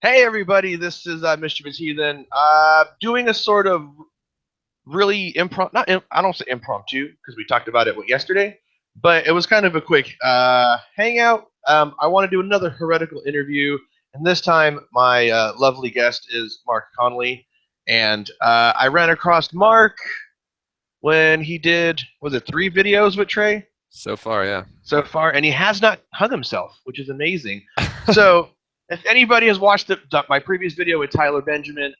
Hey everybody, this is Mischievous Heathen. Doing a sort of really I don't say impromptu because we talked about it yesterday, but it was kind of a quick hangout. I want to do another heretical interview, and this time my lovely guest is Mark Conley, and I ran across Mark when he did, was it 3 videos with Trey So far, yeah. so far, and he has not hung himself, which is amazing. So, if anybody has watched my previous video with Tyler Benjamin,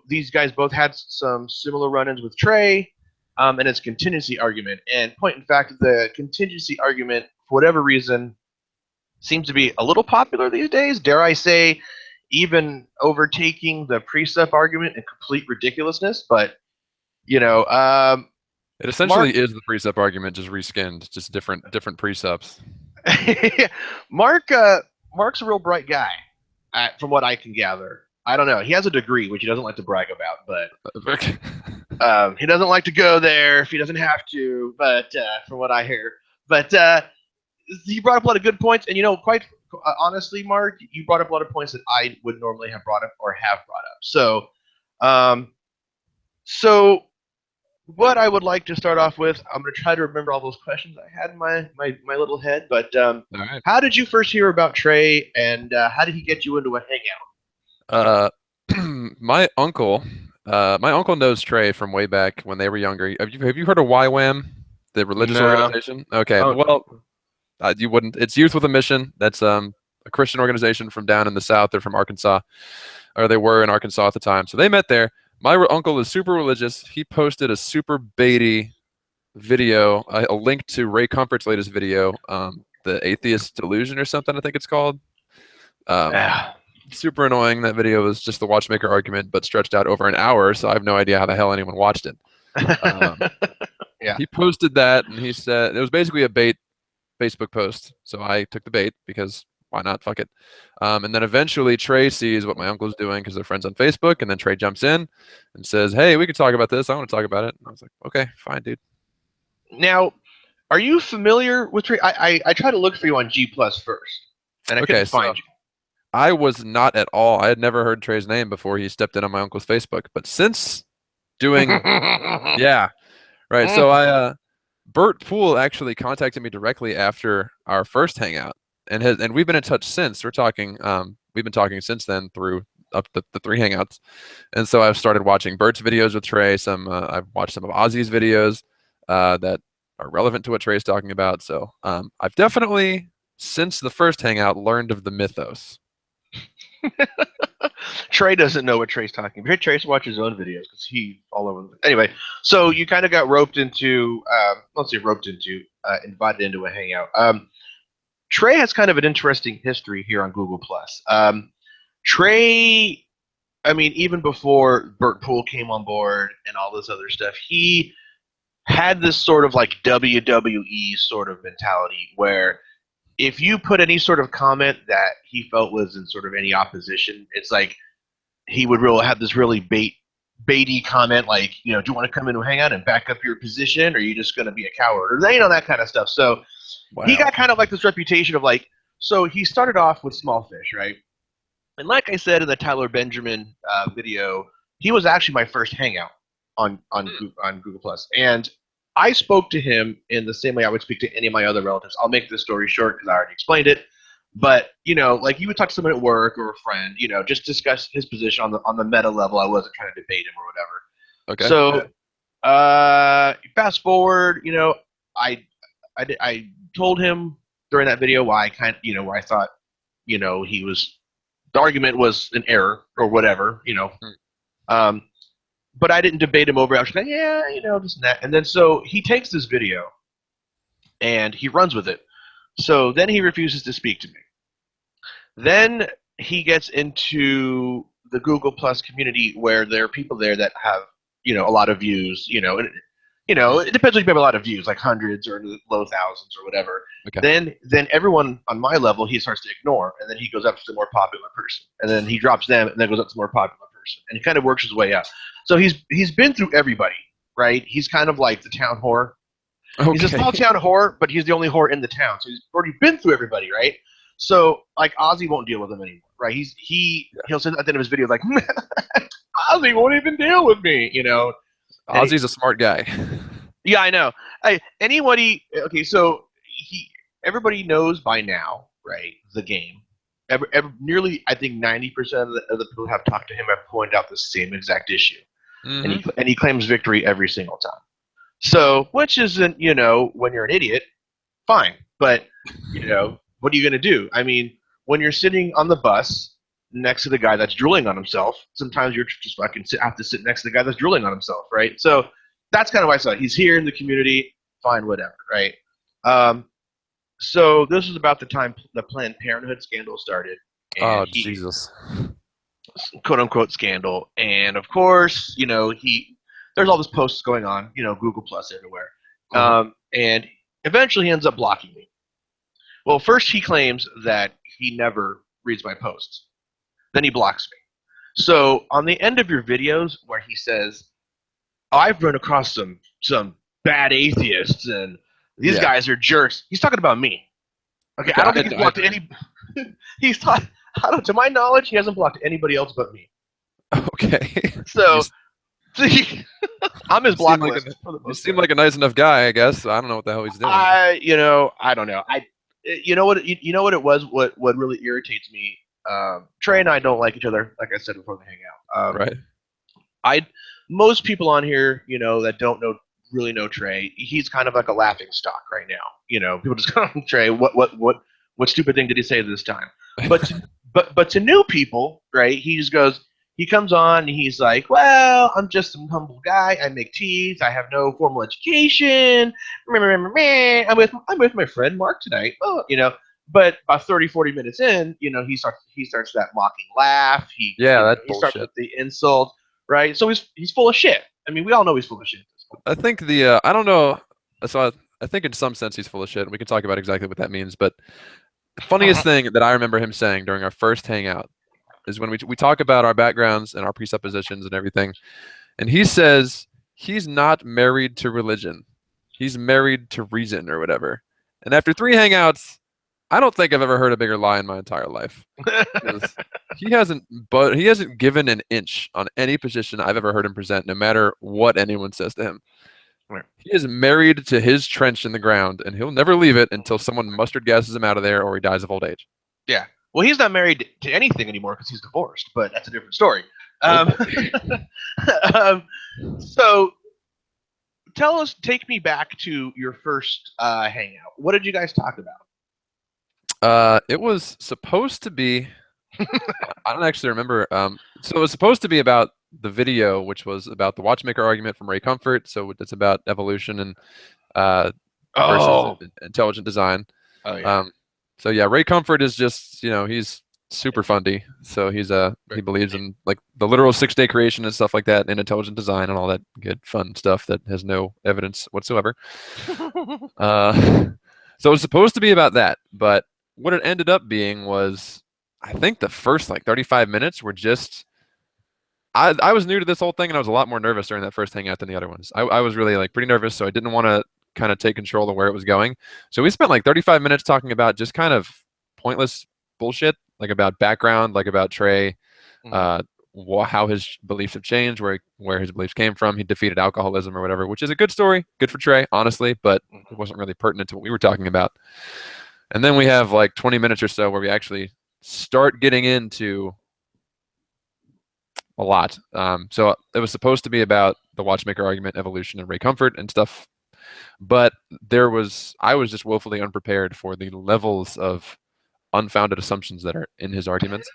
these guys both had some similar run-ins with Trey, and it's contingency argument. And point in fact, the contingency argument, for whatever reason, seems to be a little popular these days. Dare I say, even overtaking the precept argument in complete ridiculousness. But you know, It Mark essentially is the precept argument, just reskinned, just different precepts. Mark, Mark's a real bright guy, from what I can gather. I don't know. He has a degree, which he doesn't like to brag about, but he doesn't like to go there if he doesn't have to. But from what I hear, but he brought up a lot of good points, and quite honestly, Mark, you brought up a lot of points that I would normally have brought up or have brought up. Um, so what I would like to start off with, I'm going to try to remember all those questions I had in my little head. But All right. how did you first hear about Trey, and how did he get you into a hangout? Uh, my uncle knows Trey from way back when they were younger. Have you heard of YWAM, the religious No. organization? Okay, Oh, well, you wouldn't. It's Youth with a Mission. That's a Christian organization from down in the South. They're from Arkansas, or they were in Arkansas at the time. So they met there. My uncle is super religious. He posted a super baity video, a link to Ray Comfort's latest video, the Atheist Delusion or something, I think it's called. Um, yeah. Super annoying. That video was just the watchmaker argument, but stretched out over an hour, so I have no idea how the hell anyone watched it. Um, Yeah. he posted that, and he said it was basically a bait Facebook post. So I took the bait because why not? Fuck it. And then eventually Trey sees what my uncle's doing because they're friends on Facebook, and then Trey jumps in and says, "Hey, we could talk about this. I want to talk about it." And I was like, "Okay, fine, dude." Now, are you familiar with Trey? I tried to look for you on G Plus first, and I Okay, couldn't so find you. I was not at all. I had never heard Trey's name before he stepped in on my uncle's Facebook. But since doing, yeah, right. So Bert Poole actually contacted me directly after our first hangout, and we've been in touch since. We've been talking since then through up the 3 hangouts, and so I've started watching Bert's videos with Trey. I've watched some of Ozzy's videos that are relevant to what Trey's talking about. So I've definitely since the first hangout learned of the mythos. Trey doesn't know what Trey's talking about. Trey watches his own videos because he all over. Anyway, so you kind of got roped into, let's say roped into, invited into a hangout. Trey has kind of an interesting history here on Google Plus. Trey, I mean, even before Bert Poole came on board and all this other stuff, he had this sort of like WWE sort of mentality where if you put any sort of comment that he felt was in sort of any opposition, it's like he would really have this really baity comment like, do you want to come in and hang out and back up your position, or are you just going to be a coward, or that kind of stuff. So he Wow. got kind of like this reputation of like, so he started off with small fish, right? And like I said in the Tyler Benjamin video, he was actually my first hangout on Google Plus, and I spoke to him in the same way I would speak to any of my other relatives. I'll make this story short because I already explained it. But like you would talk to someone at work or a friend, just discuss his position on the meta level. I wasn't trying to debate him or whatever. Okay. So fast forward, I told him during that video why why I thought he was the argument was an error or whatever. Hmm. Um, but I didn't debate him over it. I was like, yeah, this and that. And then so he takes this video and he runs with it. So then he refuses to speak to me. Then he gets into the Google Plus community where there are people there that have, a lot of views, and it depends on if you have a lot of views, like hundreds or low thousands or whatever. Okay. Then everyone on my level he starts to ignore, and then he goes up to the more popular person, and then he drops them, and then goes up to the more popular person, and he kind of works his way up. So he's been through everybody, right? He's kind of like the town whore. He's a small Okay. town whore, but he's the only whore in the town, so he's already been through everybody, right? So like Ozzy won't deal with him anymore. right? He'll say at the end of his video like, Ozzy won't even deal with me, Ozzy's a smart guy. Yeah, I know. Anybody? Okay, so everybody knows by now, right? The game. Nearly, I think 90% of the people who have talked to him have pointed out the same exact issue, and he claims victory every single time. So, which isn't, when you're an idiot, fine, but what are you going to do? I mean, when you're sitting on the bus next to the guy that's drooling on himself, sometimes you're just fucking have to sit next to the guy that's drooling on himself, right? So that's kind of why I saw it. He's here in the community, fine, whatever, right? So this was about the time the Planned Parenthood scandal started. And Jesus. Quote unquote scandal. And of course, there's all this posts going on, Google Plus everywhere. And eventually he ends up blocking me. Well, first he claims that he never reads my posts. Then he blocks me. So on the end of your videos where he says, I've run across some bad atheists and these guys are jerks, he's talking about me. Okay, I don't think he's blocked any. To my knowledge, he hasn't blocked anybody else but me. Okay. So I'm his blacklist. You seem like a nice enough guy, I guess. I don't know what the hell he's doing. I don't know. You know what it was. What really irritates me. Trey and I don't like each other. Like I said before the hangout. Right. Most people on here, that don't really know Trey. He's kind of like a laughing stock right now. People just go, Trey, what stupid thing did he say this time? But to new people, right? He just goes. He comes on and he's like, well, I'm just some humble guy. I make teas. I have no formal education. I'm with my friend Mark tonight. Oh, But about 30, 40 minutes in, he starts that mocking laugh. He starts with the insult, right? So he's full of shit. I mean, we all know he's full of shit. I think I don't know. So I think in some sense he's full of shit. And we can talk about exactly what that means. But the funniest thing that I remember him saying during our first hangout is when we talk about our backgrounds and our presuppositions and everything. And he says he's not married to religion. He's married to reason or whatever. And after 3 hangouts, I don't think I've ever heard a bigger lie in my entire life. He hasn't given an inch on any position I've ever heard him present, no matter what anyone says to him. Right. He is married to his trench in the ground, and he'll never leave it until someone mustard gases him out of there or he dies of old age. Yeah. Well, he's not married to anything anymore because he's divorced, but that's a different story. So take me back to your first hangout. What did you guys talk about? It was supposed to be, I don't actually remember. So it was supposed to be about the video, which was about the watchmaker argument from Ray Comfort. So it's about evolution and versus intelligent design. Oh, yeah. So yeah, Ray Comfort is just, he's super fundy. So he believes in like the literal 6-day creation and stuff like that, and intelligent design and all that good fun stuff that has no evidence whatsoever. So it was supposed to be about that, but what it ended up being was, I think the first 35 minutes were just, I was new to this whole thing, and I was a lot more nervous during that first hangout than the other ones. I was really pretty nervous, so I didn't want to kind of take control of where it was going. So we spent 35 minutes talking about just kind of pointless bullshit, about background, about Trey, how his beliefs have changed, where his beliefs came from. He defeated alcoholism or whatever, which is a good story, good for Trey, honestly, but it wasn't really pertinent to what we were talking about. And then we have 20 minutes or so where we actually start getting into a lot. So it was supposed to be about the watchmaker argument, evolution, and Ray Comfort and stuff. But I was just woefully unprepared for the levels of unfounded assumptions that are in his arguments.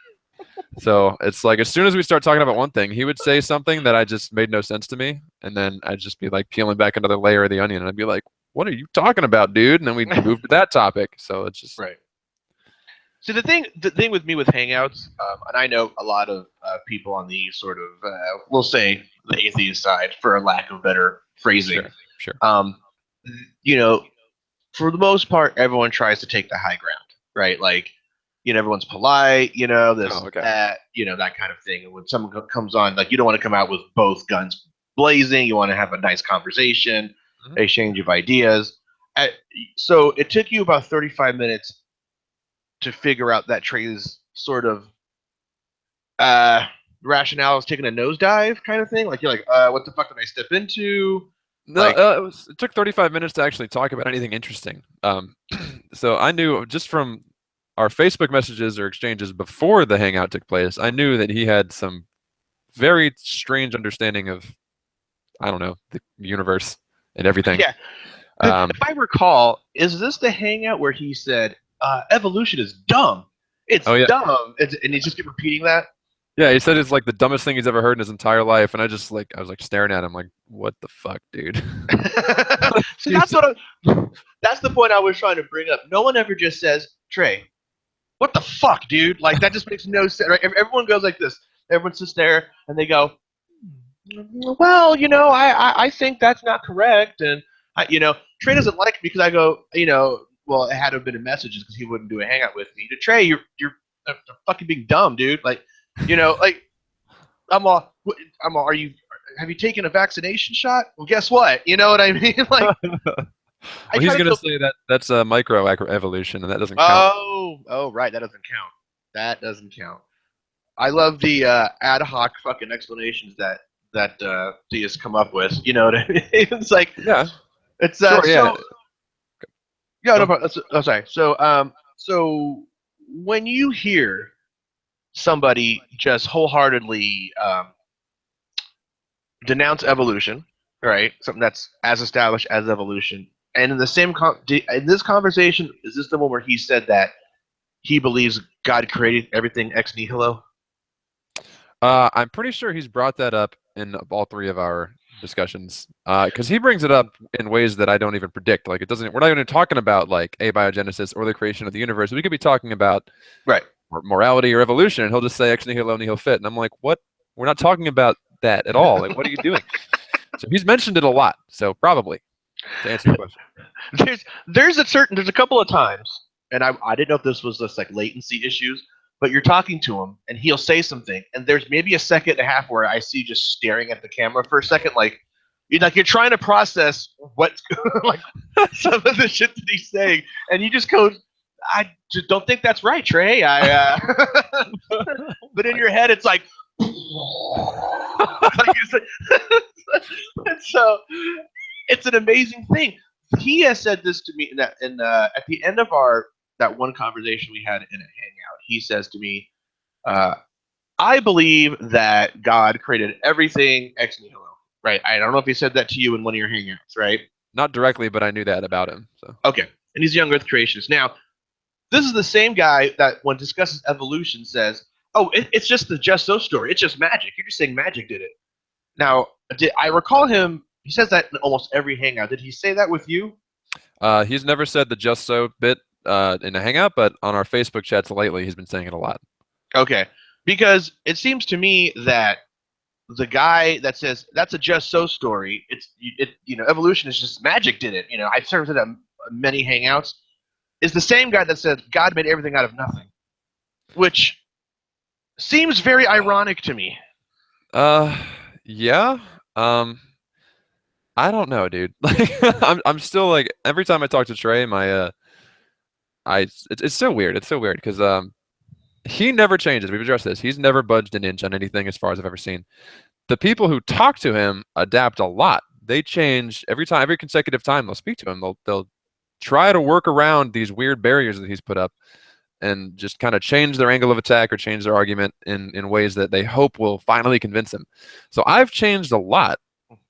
So it's as soon as we start talking about one thing, he would say something that I just made no sense to me. And then I'd just be peeling back another layer of the onion. And I'd be like, what are you talking about, dude? And then we'd move to that topic. So it's just. Right. So the thing with me with Hangouts, and I know a lot of people on the sort of, we'll say the atheist side, for lack of better phrasing. Sure. For the most part, everyone tries to take the high ground, right? Everyone's polite, that, that kind of thing. And when someone comes on, you don't want to come out with both guns blazing. You want to have a nice conversation, exchange of ideas. So it took you about 35 minutes to figure out that Trey's sort of rationale is taking a nosedive kind of thing. Like you're like, what the fuck did I step into? No, Like, it took 35 minutes to actually talk about anything interesting. So I knew just from our Facebook messages or exchanges before the hangout took place, I knew that he had some very strange understanding of, I don't know, the universe and everything. yeah. If I recall, is this the hangout where he said evolution is dumb? It's Oh yeah, dumb, and he just kept repeating that. yeah. He said it's like the dumbest thing he's ever heard in his entire life, and I was like staring at him like, what the fuck, dude? See, that's the point I was trying to bring up. No one ever just says, Trey, what the fuck, dude? Like that just makes no sense. Right? Everyone goes like this. Everyone sits there and they go, well, I think that's not correct, and Trey doesn't like it because I go, well, it had to have been in messages because he wouldn't do a hangout with me. Trey, you're fucking being dumb, dude. Like, like I'm all. Are you? Have you taken a vaccination shot? Well, guess what? You know what I mean? Like, I Well, try he's to gonna feel. say that that's a micro evolution, and that doesn't count. Oh, right. That doesn't count. That doesn't count. I love the ad hoc fucking explanations that Diaz come up with. You know what I mean? It's like Yeah, it's sure. Yeah. so yeah, no Well, problem. Oh, sorry. So when you hear somebody just wholeheartedly denounce evolution, right? Something that's as established as evolution, and in the same in this conversation, is this the one where he said that he believes God created everything ex nihilo? I'm pretty sure he's brought that up in all three of our discussions, because he brings it up in ways that I don't even predict. Like it doesn't. We're not even talking about like abiogenesis or the creation of the universe. We could be talking about Right. morality or evolution, and he'll just say ex nihilo nihil fit, and I'm like, what? We're not talking about that at all. Like, what are you doing? So he's mentioned it a lot. So probably to answer your question. There's a couple of times, and I didn't know if this was just like latency issues, but you're talking to him and he'll say something, and there's maybe a second and a half where I see you just staring at the camera for a second, like you're trying to process what's like some of the shit that he's saying, and you just go, I just don't think that's right, Trey. But in your head, it's like, like and so it's an amazing thing. He has said this to me at the end of our that one conversation we had in a hangout. He says to me, uh, "I believe that God created everything ex nihilo." Right? I don't know if he said that to you in one of your hangouts, right? Not directly, but I knew that about him. So Okay, and he's a young Earth creationist. Now, this is the same guy that, when discusses evolution, says, "Oh, it's just the just so story. It's just magic. You're just saying magic did it." Now, did I recall him? He says that in almost every hangout. Did he say that with you? he's never said the just so bit in a hangout, but on our Facebook chats lately, he's been saying it a lot. Okay, because it seems to me that the guy that says that's a just so story, evolution is just magic did it. I've served it at many hangouts. Is the same guy that said God made everything out of nothing, which seems very ironic to me. Yeah. I don't know, dude. Like, I'm still like every time I talk to Trey, it's so weird. It's so weird because he never changes. We've addressed this. He's never budged an inch on anything as far as I've ever seen. The people who talk to him adapt a lot. They change every time, every consecutive time they'll speak to him. They'll try to work around these weird barriers that he's put up and just kind of change their angle of attack or change their argument in ways that they hope will finally convince him. So I've changed a lot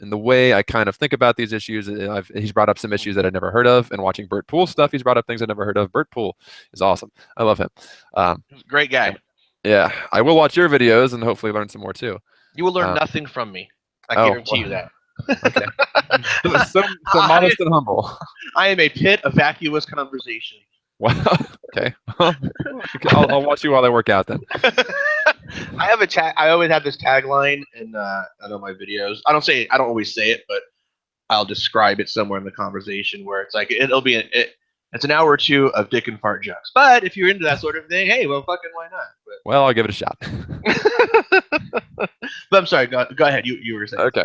in the way I kind of think about these issues. He's brought up some issues that I'd never heard of, and watching Bert Pool stuff, he's brought up things I'd never heard of. Bert Pool is awesome. I love him. Great guy. Yeah, I will watch your videos and hopefully learn some more too. You will learn nothing from me. I guarantee you that. Okay. so modest and humble. I am a pit of vacuous conversation. Wow. Okay. I'll watch you while I work out then. I have a tag. I always have this tagline in my videos. I don't always say it, but I'll describe it somewhere in the conversation where it's like it's an hour or two of dick and fart jokes. But if you're into that sort of thing, hey, well, fucking why not? But, well, I'll give it a shot. but I'm sorry. Go ahead. You were saying. Okay.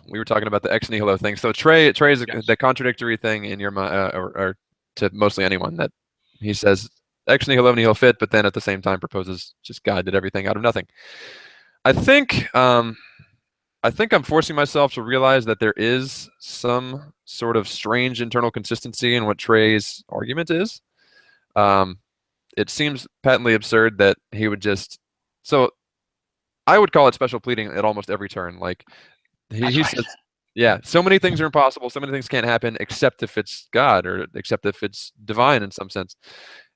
We were talking about the ex nihilo thing. So Trey's Yes. the contradictory thing in your mind, or to mostly anyone that he says ex nihilo nihil fit, but then at the same time proposes just God did everything out of nothing. I think I'm forcing myself to realize that there is some sort of strange internal consistency in what Trey's argument is. It seems patently absurd that he would just. So I would call it special pleading at almost every turn. Like he says, yeah, so many things are impossible, so many things can't happen except if it's God or except if it's divine in some sense.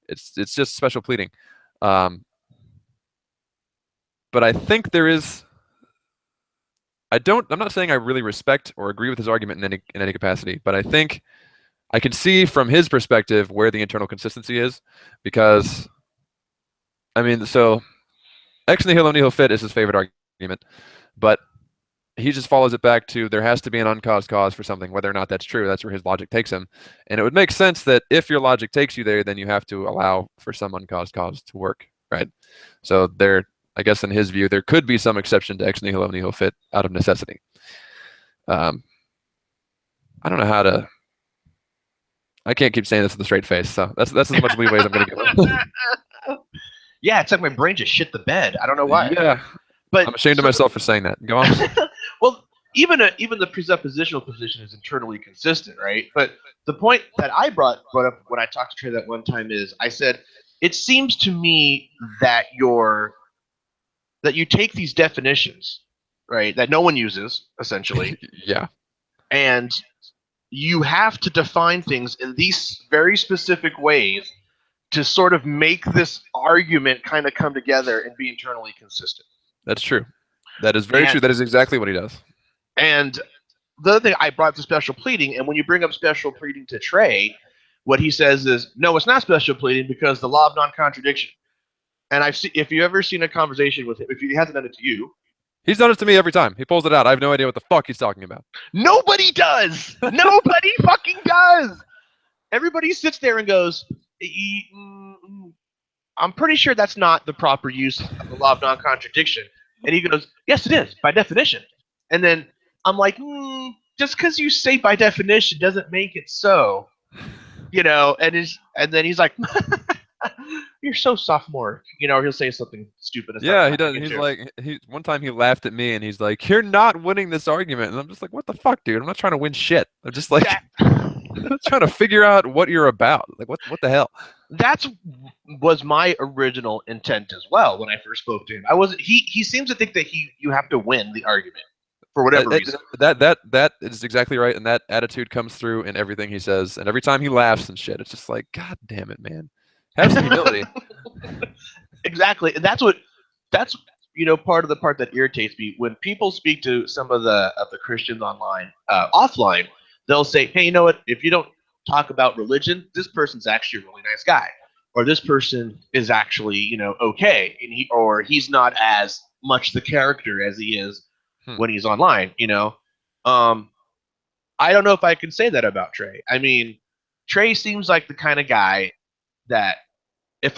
It's just special pleading. But I think there is. I'm not saying I really respect or agree with his argument in any capacity, but I think I can see from his perspective where the internal consistency is, because I mean, so ex nihilo nihil fit is his favorite argument, but he just follows it back to there has to be an uncaused cause for something, whether or not that's true. That's where his logic takes him, and it would make sense that if your logic takes you there, then you have to allow for some uncaused cause to work, right? So there, I guess in his view, there could be some exception to ex nihilo nihil fit out of necessity. I don't know how to. I can't keep saying this with a straight face, so that's as much leeway as I'm going to give. Yeah, it's like my brain just shit the bed. I don't know why. Yeah, but I'm ashamed of myself for saying that. Go on. Well, even the presuppositional position is internally consistent, right? But the point that I brought up when I talked to Trey that one time is I said it seems to me that you take these definitions, right, that no one uses essentially, Yeah, and you have to define things in these very specific ways to sort of make this argument kind of come together and be internally consistent. that's true. That is very true. That is exactly what he does. And the other thing, I brought up the special pleading, and when you bring up special pleading to Trey, what he says is, no, it's not special pleading because the law of non-contradiction. And if you've ever seen a conversation with him, if he hasn't done it to you, he's done it to me every time. He pulls it out. I have no idea what the fuck he's talking about. Nobody does. Nobody fucking does. Everybody sits there and goes, I'm pretty sure that's not the proper use of the law of non-contradiction. And he goes, yes, it is, by definition. And then I'm like, just because you say by definition doesn't make it so. And then he's like, you're so sophomoric. Or he'll say something stupid. Yeah, he does. He's like, one time he laughed at me and he's like, you're not winning this argument. And I'm just like, what the fuck, dude? I'm not trying to win shit. I'm just like, I'm trying to figure out what you're about. Like, what the hell? That was my original intent as well when I first spoke to him. He seems to think that you have to win the argument for whatever reason. That is exactly right, and that attitude comes through in everything he says. And every time he laughs and shit, it's just like, God damn it, man. Have some humility. Exactly. And that's part of the part that irritates me when people speak to some of the Christians online, offline. They'll say, hey, you know what? If you don't talk about religion, this person's actually a really nice guy, or this person is actually, okay, and he's not as much the character as he is when he's online. I don't know if I can say that about Trey. I mean, Trey seems like the kind of guy that if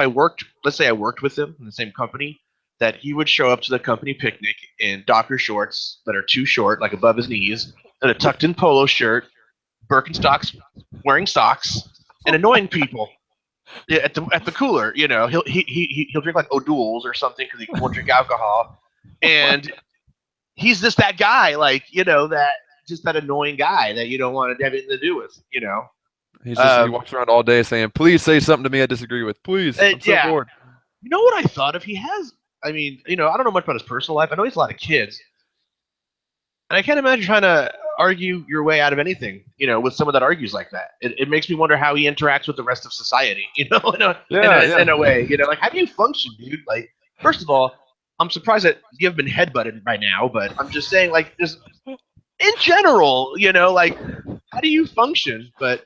let's say I worked with him in the same company, that he would show up to the company picnic in Docker shorts that are too short, like above his knees, and a tucked-in polo shirt, Birkenstocks, wearing socks, and annoying people at the cooler. He'll drink like O'Doul's or something because he won't drink alcohol, and he's just that guy, like that annoying guy that you don't want to have anything to do with. He walks around all day saying, "Please say something to me I disagree with. Please, I'm so bored." You know what I thought if he has? I mean, I don't know much about his personal life. I know he has a lot of kids, and I can't imagine trying to argue your way out of anything, with someone that argues like that. It makes me wonder how he interacts with the rest of society, in a way. Like, how do you function, dude? Like, first of all, I'm surprised that you haven't been headbutted by now, but I'm just saying, like, just in general, like, how do you function? But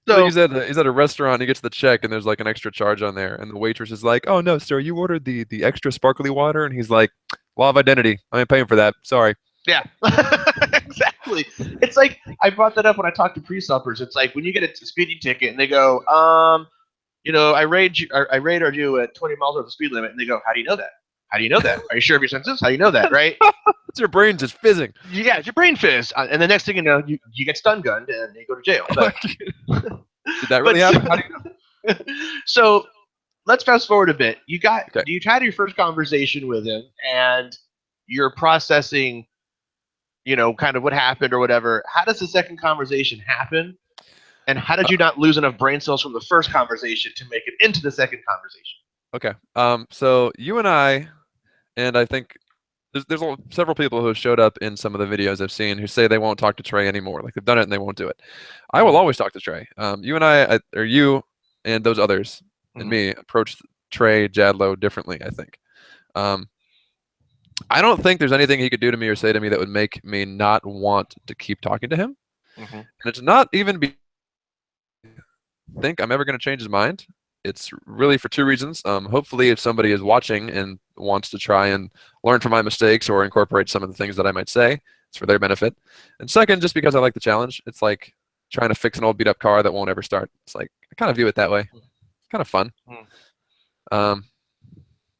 so he's at a restaurant, and he gets the check, and there's like an extra charge on there, and the waitress is like, "Oh no, sir, you ordered the extra sparkly water," and he's like, "Law of identity. I ain't paying for that. Sorry." Yeah, exactly. It's like I brought that up when I talked to pre-suppers. It's like when you get a speeding ticket and they go, I radar you at 20 miles over the speed limit, and they go, "How do you know that? How do you know that? Are you sure of your senses? How do you know that?" Right? It's your brain just fizzing. Yeah, it's your brain fizz, and the next thing you know, you get stun gunned and you go to jail. But, did that really happen? How do you know? So let's fast forward a bit. Okay. You had your first conversation with him, and you're processing, kind of what happened or whatever. How does the second conversation happen? And how did you not lose enough brain cells from the first conversation to make it into the second conversation? Okay. So you and I think several people who have showed up in some of the videos I've seen who say they won't talk to Trey anymore. Like they've done it and they won't do it. I will always talk to Trey. You and or you and those others and me approach Trey Jadlow differently, I think. I don't think there's anything he could do to me or say to me that would make me not want to keep talking to him. And it's not even think I'm ever going to change his mind. It's really for two reasons. Hopefully, if somebody is watching and wants to try and learn from my mistakes or incorporate some of the things that I might say, it's for their benefit. And second, just because I like the challenge. It's like trying to fix an old beat-up car that won't ever start. It's like I kind of view it that way. It's kind of fun.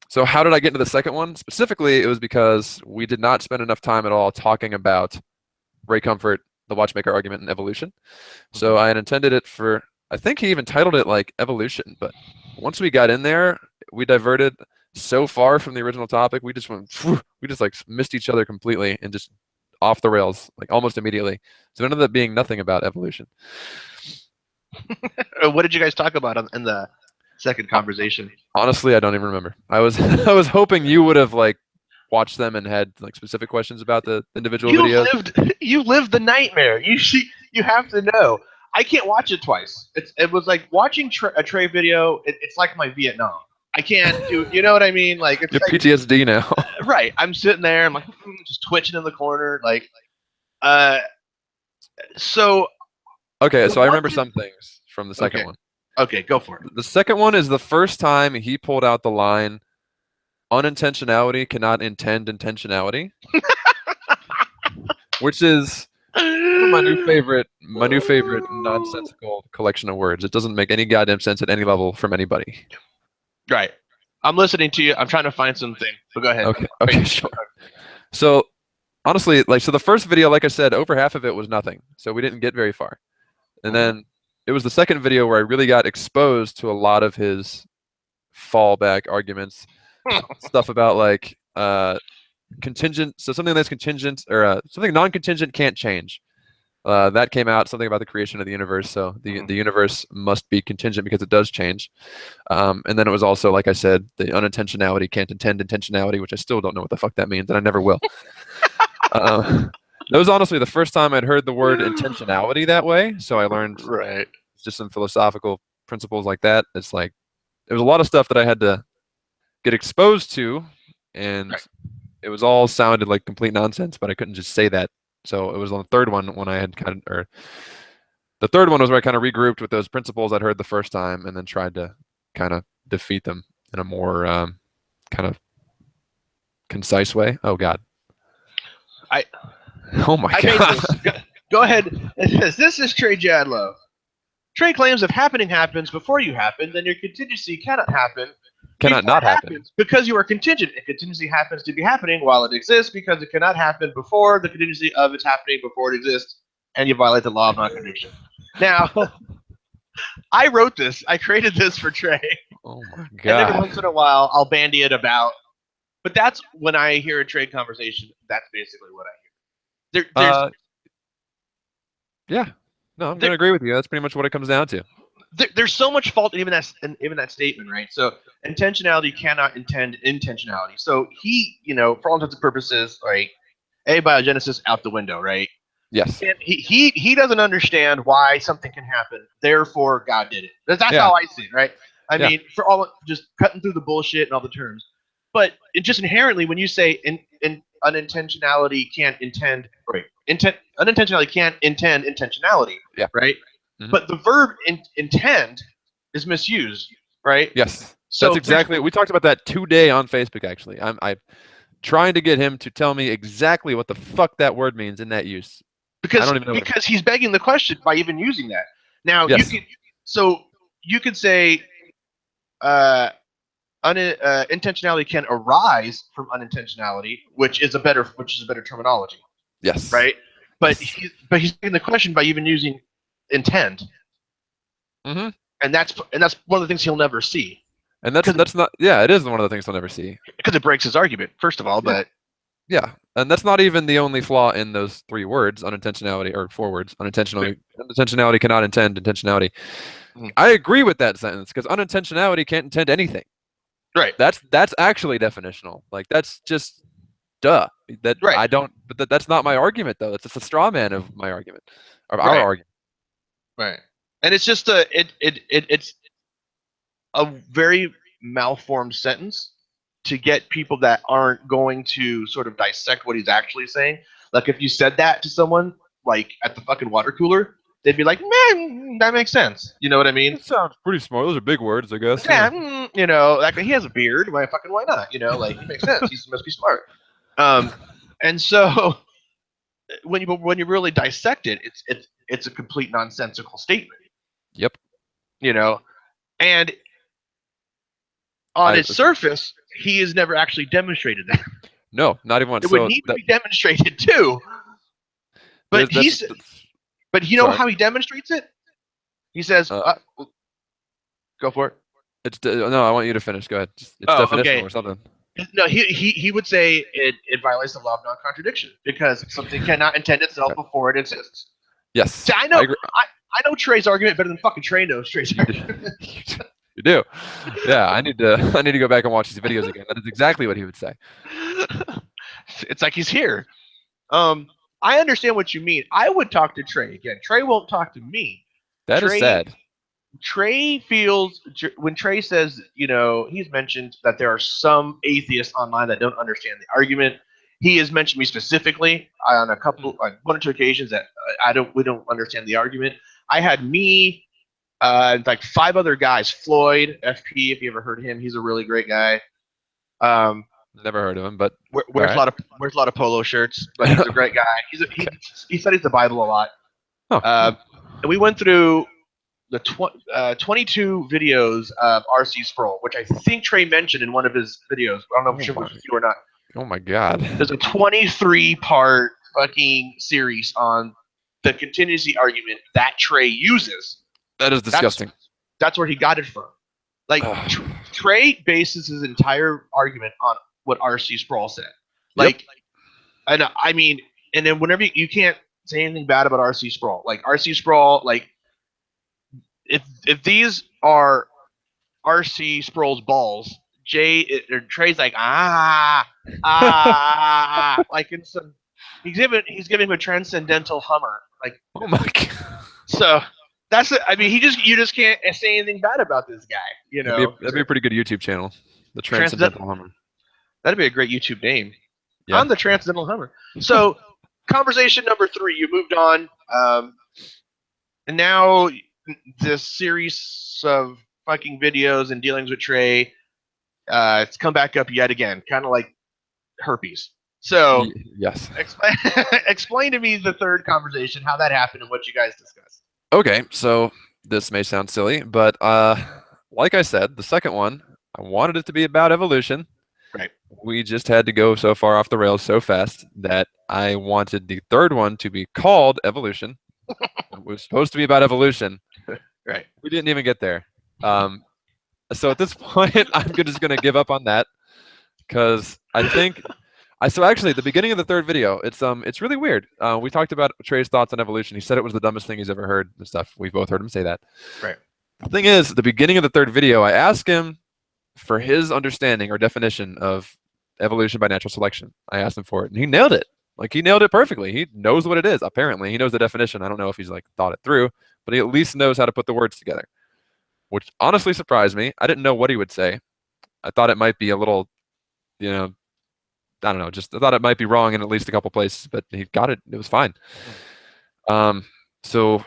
So how did I get into the second one? Specifically, it was because we did not spend enough time at all talking about Ray Comfort, the watchmaker argument, and evolution. So I had intended it for, I think he even titled it like evolution, but once we got in there, we diverted so far from the original topic. We just like missed each other completely and just off the rails, like almost immediately. So it ended up being nothing about evolution. What did you guys talk about in the second conversation? Honestly, I don't even remember. I was I was hoping you would have like watched them and had like specific questions about the individual videos. You lived the nightmare. You have to know. I can't watch it twice. It was like watching a Trey video. It's like my Vietnam. I can't do. You know what I mean? Like it's You're like, PTSD now. Right. I'm sitting there. I'm like just twitching in the corner. Like, so. Okay, so I remember some things from the second one. Okay, go for it. The second one is the first time he pulled out the line, unintentionality cannot intend intentionality, which is my new favorite nonsensical collection of words. It doesn't make any goddamn sense at any level from anybody. Right. I'm listening to you. I'm trying to find something. But go ahead. Okay, sure. So honestly, so the first video, like I said, over half of it was nothing. So we didn't get very far. And then it was the second video where I really got exposed to a lot of his fallback arguments, stuff about like contingent. So something that's contingent or something non-contingent can't change. That came out, something about the creation of the universe. So the universe must be contingent because it does change. And then it was also, like I said, the unintentionality can't intend intentionality, which I still don't know what the fuck that means, and I never will. That was honestly the first time I'd heard the word intentionality that way. So I learned just some philosophical principles like that. It's like there was a lot of stuff that I had to get exposed to, and it was all sounded like complete nonsense, but I couldn't just say that. So it was on the third one when I had the third one was where I kind of regrouped with those principles I'd heard the first time and then tried to kind of defeat them in a more kind of concise way. Oh God. Oh my God. Go ahead. This is Trey Jadlow. Trey claims if happening happens before you happen, then your contingency cannot happen. Cannot not happen. Because you are contingent. And contingency happens to be happening while it exists because it cannot happen before the contingency of it's happening before it exists, and you violate the law of non-contradiction. Now, I wrote this. I created this for Trey. Oh my God. And every once in a while, I'll bandy it about. But that's when I hear a trade conversation, that's basically what I hear. Yeah. No, I'm going to agree with you. That's pretty much what it comes down to. There's so much fault in even that statement, right? So intentionality cannot intend intentionality. So he, for all intents and purposes, like abiogenesis out the window, right? Yes. And he doesn't understand why something can happen. Therefore, God did it. That's how I see it, right? I mean, for all just cutting through the bullshit and all the terms, but it just inherently when you say unintentionality can't intend, right? Unintentionality can't intend intentionality, right? Mm-hmm. But the verb intend is misused, right? Yes. So that's exactly. We talked about that today on Facebook. Actually, I'm trying to get him to tell me exactly what the fuck that word means in that use. Because I don't even know because he's begging the question by even using that. Now you could say intentionality can arise from unintentionality, which is a better terminology. Yes. Right. But he's begging the question by even using intend. Mm-hmm. and that's one of the things he'll never see. And that's not, yeah, it is one of the things he'll never see. Because it breaks his argument, first of all, but yeah, and that's not even the only flaw in those 3 words, unintentionality, or 4 words, unintentionally. Intentionality cannot intend intentionality. I agree with that sentence because unintentionality can't intend anything. Right. That's actually definitional. Like that's just duh. That right. I don't. But that's not my argument though. It's just a straw man of my argument, of our argument. Right. And it's just it's a very malformed sentence to get people that aren't going to sort of dissect what he's actually saying. Like if you said that to someone like at the fucking water cooler, they'd be like, "Man, that makes sense." You know what I mean? It sounds pretty smart. Those are big words, I guess. Yeah, you know, like he has a beard. Why not? You know, like he makes sense. He must be smart. And so when you really dissect it, it's a complete nonsensical statement. Yep. You know, and on its surface, he has never actually demonstrated that. No, not even once. It would need to be demonstrated too. But but you know how he demonstrates it? He says, "Go for it." No, I want you to finish. Go ahead. It's definitional or something. No, he would say it violates the law of non-contradiction because something cannot intend itself before it exists. Yes. See, I know Trey's argument better than fucking Trey knows Trey's argument. You do. Yeah, I need to go back and watch these videos again. That is exactly what he would say. It's like he's here. I understand what you mean. I would talk to Trey again. Trey won't talk to me. That is sad. Trey feels when Trey says, you know, he's mentioned that there are some atheists online that don't understand the argument. He has mentioned me specifically on one or two occasions that we don't understand the argument. I had me, like 5 other guys. Floyd FP, if you ever heard of him, he's a really great guy. Never heard of him, but wears a lot of polo shirts. But he's a great guy. He studies the Bible a lot. And we went through the 22 videos of R.C. Sproul, which I think Trey mentioned in one of his videos. I don't know if it was you or not. Oh my God! There's a 23-part fucking series on the contingency argument that Trey uses. That is disgusting. That's where he got it from. Like Trey bases his entire argument on what R.C. Sproul said. Like, and I mean, and then whenever you can't say anything bad about R.C. Sproul, like R.C. Sproul, like if these are R.C. Sproul's balls, Trey's like like in some he's giving him a transcendental Hummer, like, oh my God. So that's it. I mean, you just can't say anything bad about this guy. You know, that'd be a pretty good YouTube channel. The Transcendental Hummer. That'd be a great YouTube name. Yeah. I'm the Transcendental Hummer. So, conversation number 3. You moved on, and now this series of fucking videos and dealings with Trey, it's come back up yet again, kind of like herpes. So, yes. Explain to me the third conversation, how that happened, and what you guys discussed. Okay, so this may sound silly, but like I said, the second one, I wanted it to be about evolution. Right. We just had to go so far off the rails so fast that I wanted the third one to be called evolution. It was supposed to be about evolution. Right. We didn't even get there. So at this point, I'm just going to give up on that because I think so actually, at the beginning of the third video, it's really weird. We talked about Trey's thoughts on evolution. He said it was the dumbest thing he's ever heard and stuff. We've both heard him say that. Right. The thing is, at the beginning of the third video, I asked him for his understanding or definition of evolution by natural selection. I asked him for it, and he nailed it. Like, he nailed it perfectly. He knows what it is, apparently. He knows the definition. I don't know if he's, like, thought it through, but he at least knows how to put the words together, which honestly surprised me. I didn't know what he would say. I thought it might be a little, you know, I don't know, just I thought it might be wrong in at least a couple places, but he got it. It was fine. So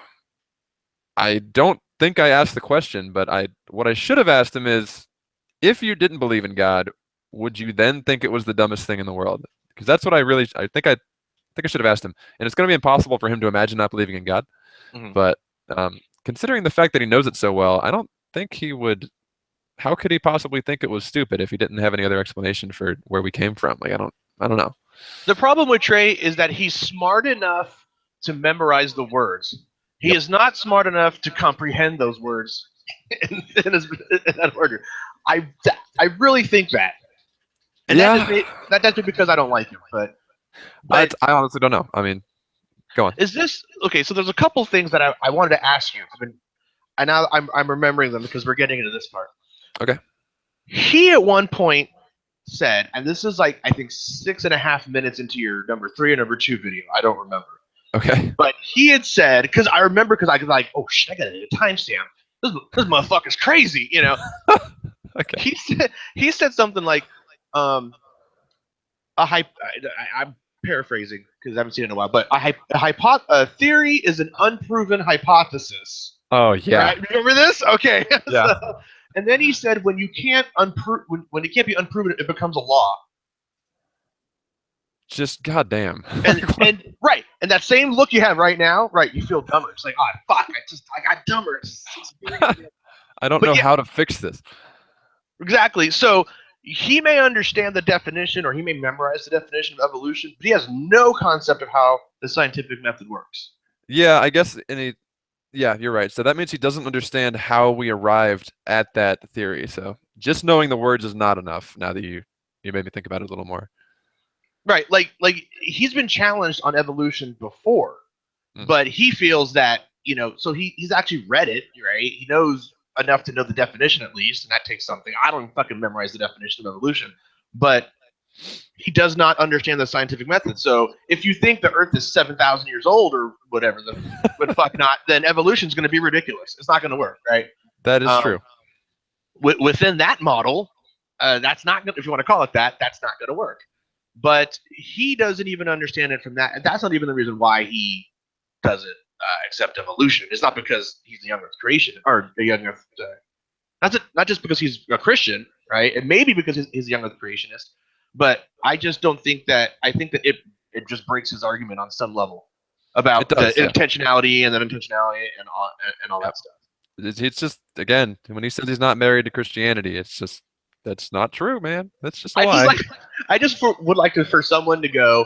I don't think I asked the question, but what I should have asked him is, if you didn't believe in God, would you then think it was the dumbest thing in the world? Because that's what I think I should have asked him. And it's going to be impossible for him to imagine not believing in God. Mm-hmm. But considering the fact that he knows it so well, I don't think he would. How could he possibly think it was stupid if he didn't have any other explanation for where we came from? Like, I don't know. The problem with Trey is that he's smart enough to memorize the words. He is not smart enough to comprehend those words in that order. I really think that, and Yeah. that's just because I don't like him. But I honestly don't know. I mean, go on. is this okay? So there's a couple things that I wanted to ask you. And now I'm remembering them because we're getting into this part. Okay. He at one point said, and this is like I think 6.5 minutes into your number 3 or number 2 video. I don't remember. Okay. But he had said, because I remember, because I was like, oh shit, I got a timestamp. This motherfucker's crazy, you know. Okay. He said something like, I'm paraphrasing because I haven't seen it in a while, but a theory is an unproven hypothesis. Oh yeah. Right? Remember this? Okay. Yeah. And then he said, when you can't when it can't be unproven, it becomes a law. Just goddamn. And right, and that same look you have right now, right? You feel dumber. It's like, oh fuck, I got dumber. I don't know how to fix this. Exactly. So he may understand the definition, or he may memorize the definition of evolution, but he has no concept of how the scientific method works. Yeah, I guess yeah, you're right. So that means he doesn't understand how we arrived at that theory. So just knowing the words is not enough. Now that you made me think about it a little more. Right, like he's been challenged on evolution before, but he feels that, you know, so he's actually read it, right? He knows enough to know the definition at least, and that takes something. I don't fucking memorize the definition of evolution, but he does not understand the scientific method. So if you think the Earth is 7,000 years old or whatever, but fuck not, then evolution is going to be ridiculous. It's not going to work, right? That is true. Within that model, that's not going. If you want to call it that, that's not going to work. But he doesn't even understand it from that. And that's not even the reason why he doesn't accept evolution. It's not because he's a young Earth creation or a young Earth. Not just because he's a Christian, right? And maybe because he's a young Earth creationist. But I just don't think that. I think that it just breaks his argument on some level about the intentionality and unintentionality and all that stuff. It's just, again, when he says he's not married to Christianity, it's just, that's not true, man. That's just a lie. I just would like for someone to go,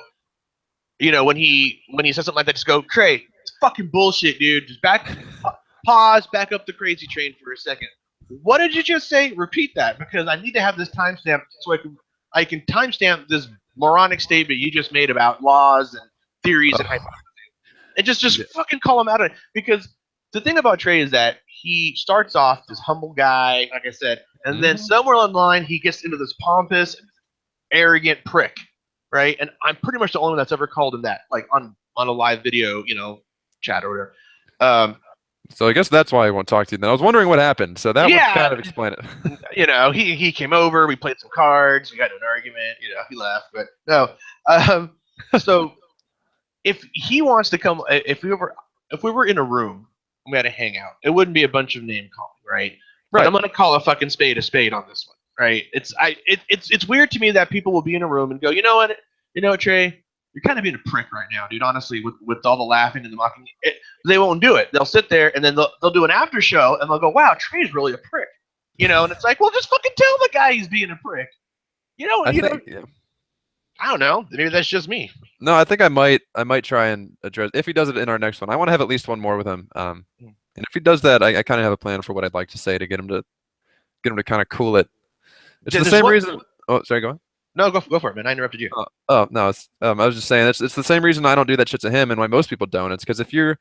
you know, when he says something like that, just go, Trey, it's fucking bullshit, dude. Just pause, back up the crazy train for a second. What did you just say? Repeat that, because I need to have this timestamp so I can timestamp this moronic statement you just made about laws and theories and hypotheses. And just fucking call him out on it. Because the thing about Trey is that he starts off this humble guy, like I said, and then somewhere along the line he gets into this pompous, arrogant prick, right? And I'm pretty much the only one that's ever called him that, like on a live video, you know, chat or whatever. So I guess that's why I won't talk to you then. I was wondering what happened, so that would kind of explain it. You know, he came over, we played some cards, we got into an argument, you know, he left, but no. So if he wants to come, if we were in a room, we had a hangout, it wouldn't be a bunch of name calling, right? Right. But I'm gonna call a fucking spade on this one, right? It's weird to me that people will be in a room and go, you know what, Trey, you're kind of being a prick right now, dude. Honestly, with all the laughing and the mocking, they won't do it. They'll sit there and then they'll do an after show and they'll go, wow, Trey's really a prick, you know. And it's like, well, just fucking tell the guy he's being a prick, you know. I don't know. Maybe that's just me. No, I think I might try and address, if he does it in our next one. I want to have at least one more with him. And if he does that, I kind of have a plan for what I'd like to say to get him to kind of cool it. It's the same reason. Oh, sorry, go on. No, go for it, man. I interrupted you. Oh no, I was just saying it's the same reason I don't do that shit to him, and why most people don't. It's because if you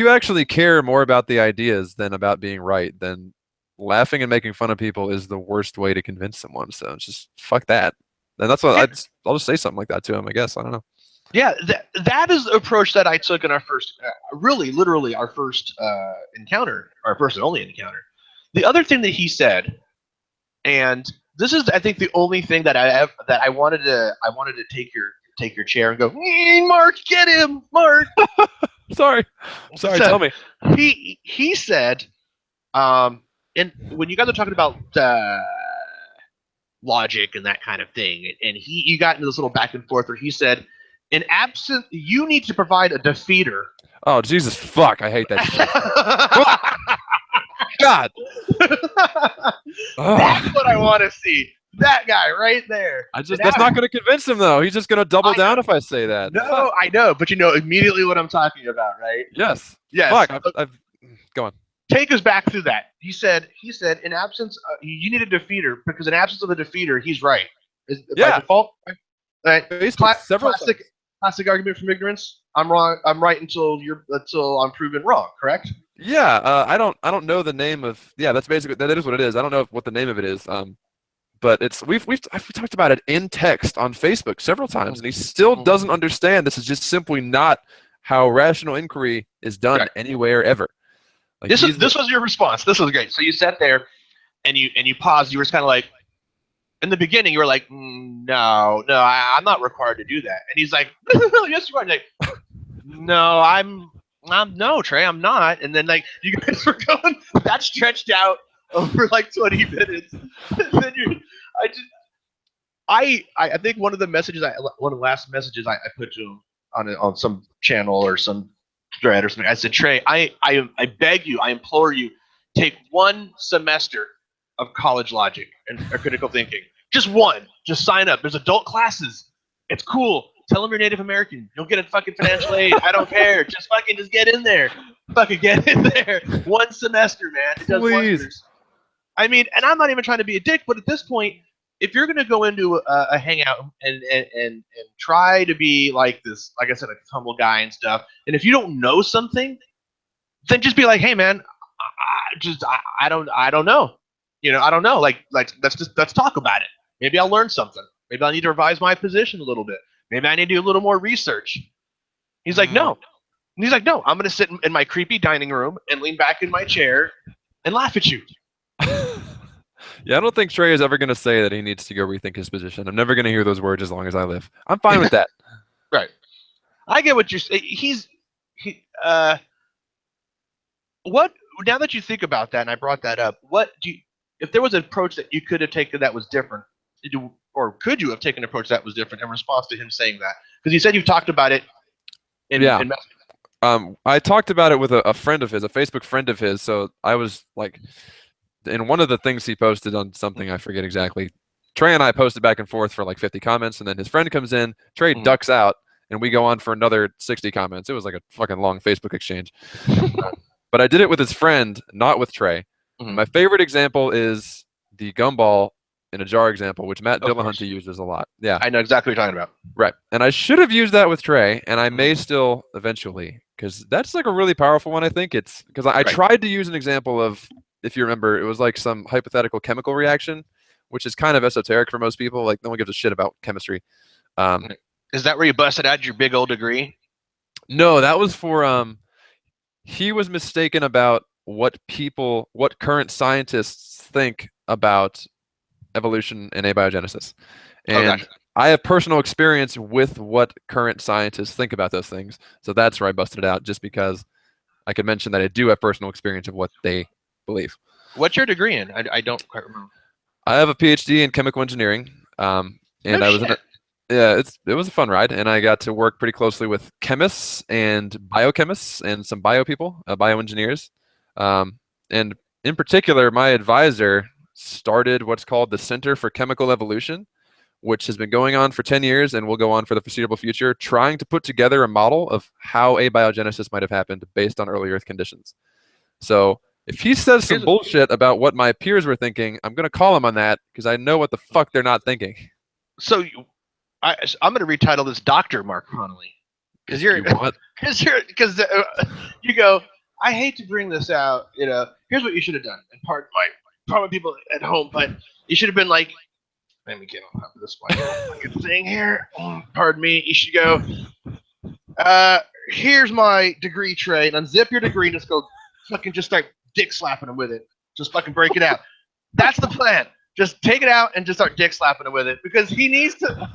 actually care more about the ideas than about being right, then laughing and making fun of people is the worst way to convince someone. So just fuck that. And that's what I'll just say something like that to him, I guess. I don't know. Yeah, that is the approach that I took in our first, literally our first encounter, our first and only encounter. The other thing that he said, and this is, I think, the only thing that I wanted to take your chair and go, Mark, get him, Mark. Sorry, tell me. He said, and when you guys are talking about logic and that kind of thing, and you got into this little back and forth where he said, you need to provide a defeater. Oh, Jesus fuck, I hate that shit. God. That's what I want to see. That guy right there. That's not going to convince him, though. He's just going to double down if I say that. No, fuck. I know, but you know immediately what I'm talking about, right? Yes. Yes. Fuck, I've go on. take us back through that. He said, in absence, you need a defeater because in absence of a defeater, he's right. By default, right? Facebook several Classic, times. classic argument from ignorance. I'm wrong. I'm right until I'm proven wrong. Correct? Yeah, I don't know the name of. Yeah, that's basically that is what it is. I don't know what the name of it is. But it's we've talked about it in text on Facebook several times, and he still doesn't understand. This is just simply not how rational inquiry is done anywhere ever. Like this was your response. This was great. So you sat there and you paused. You were kind of like, in the beginning, you were like, no, I'm not required to do that. And he's like, yes, you are. Like, no, I'm no, Trey, I'm not. And then like you guys were going that stretched out over like 20 minutes. And then I think one of the last messages I put to him on some channel or some thread or something, I said, Trey, I beg you, I implore you, take 1 semester of college logic and critical thinking. Just one. Just sign up. There's adult classes. It's cool. Tell them you're Native American. You'll get a fucking financial aid. I don't care. Just get in there. Fucking get in there. 1 semester, man. It does wonders. I mean, and I'm not even trying to be a dick, but at this point, if you're gonna go into a hangout and try to be like this, like I said, a humble guy and stuff, and if you don't know something, then just be like, hey, man, I don't know. You know, I don't know. Like let's talk about it. Maybe I'll learn something. Maybe I need to revise my position a little bit. Maybe I need to do a little more research. He's like, no. And he's like, no, I'm going to sit in my creepy dining room and lean back in my chair and laugh at you. Yeah, I don't think Trey is ever going to say that he needs to go rethink his position. I'm never going to hear those words as long as I live. I'm fine with that. Right. I get what you're saying. What, now that you think about that, and I brought that up, if there was an approach that you could have taken that was different, could you have taken an approach that was different in response to him saying that? Because you said you've talked about it in I talked about it with a friend of his, a Facebook friend of his. So I was like, in one of the things he posted on something, I forget exactly, Trey and I posted back and forth for like 50 comments, and then his friend comes in, Trey ducks out, and we go on for another 60 comments. It was like a fucking long Facebook exchange. But I did it with his friend, not with Trey. My favorite example is the gumball in a jar example, which Matt Dillahunty uses a lot. Yeah, I know exactly what you're talking about. Right. And I should have used that with Trey, and I may still eventually, because that's like a really powerful one, I think. It's because I tried to use an example of, if you remember, it was like some hypothetical chemical reaction, which is kind of esoteric for most people. Like, no one gives a shit about chemistry. Is that where you busted out your big old degree? No, that was for, he was mistaken about what current scientists think about evolution and abiogenesis. And I have personal experience with what current scientists think about those things. So that's where I busted it out, just because I could mention that I do have personal experience of what they believe. What's your degree in? I don't quite remember. I have a PhD in chemical engineering. And I was in it was a fun ride, and I got to work pretty closely with chemists and biochemists and some bio people, bioengineers. And in particular, my advisor started what's called the Center for Chemical Evolution, which has been going on for 10 years and will go on for the foreseeable future, trying to put together a model of how abiogenesis might have happened based on early Earth conditions. So if he says some bullshit about what my peers were thinking, I'm going to call him on that, because I know what the fuck they're not thinking. So I'm going to retitle this Dr. Mark Conley. Because you go, I hate to bring this out, here's what you should have done. And pardon people at home, but you should have been like, let me get on top of this fucking thing here. Pardon me. You should go, here's my degree tray, and unzip your degree and just go fucking just start dick slapping him with it. Just fucking break it out. That's the plan. Just take it out and just start dick slapping him with it, because he needs to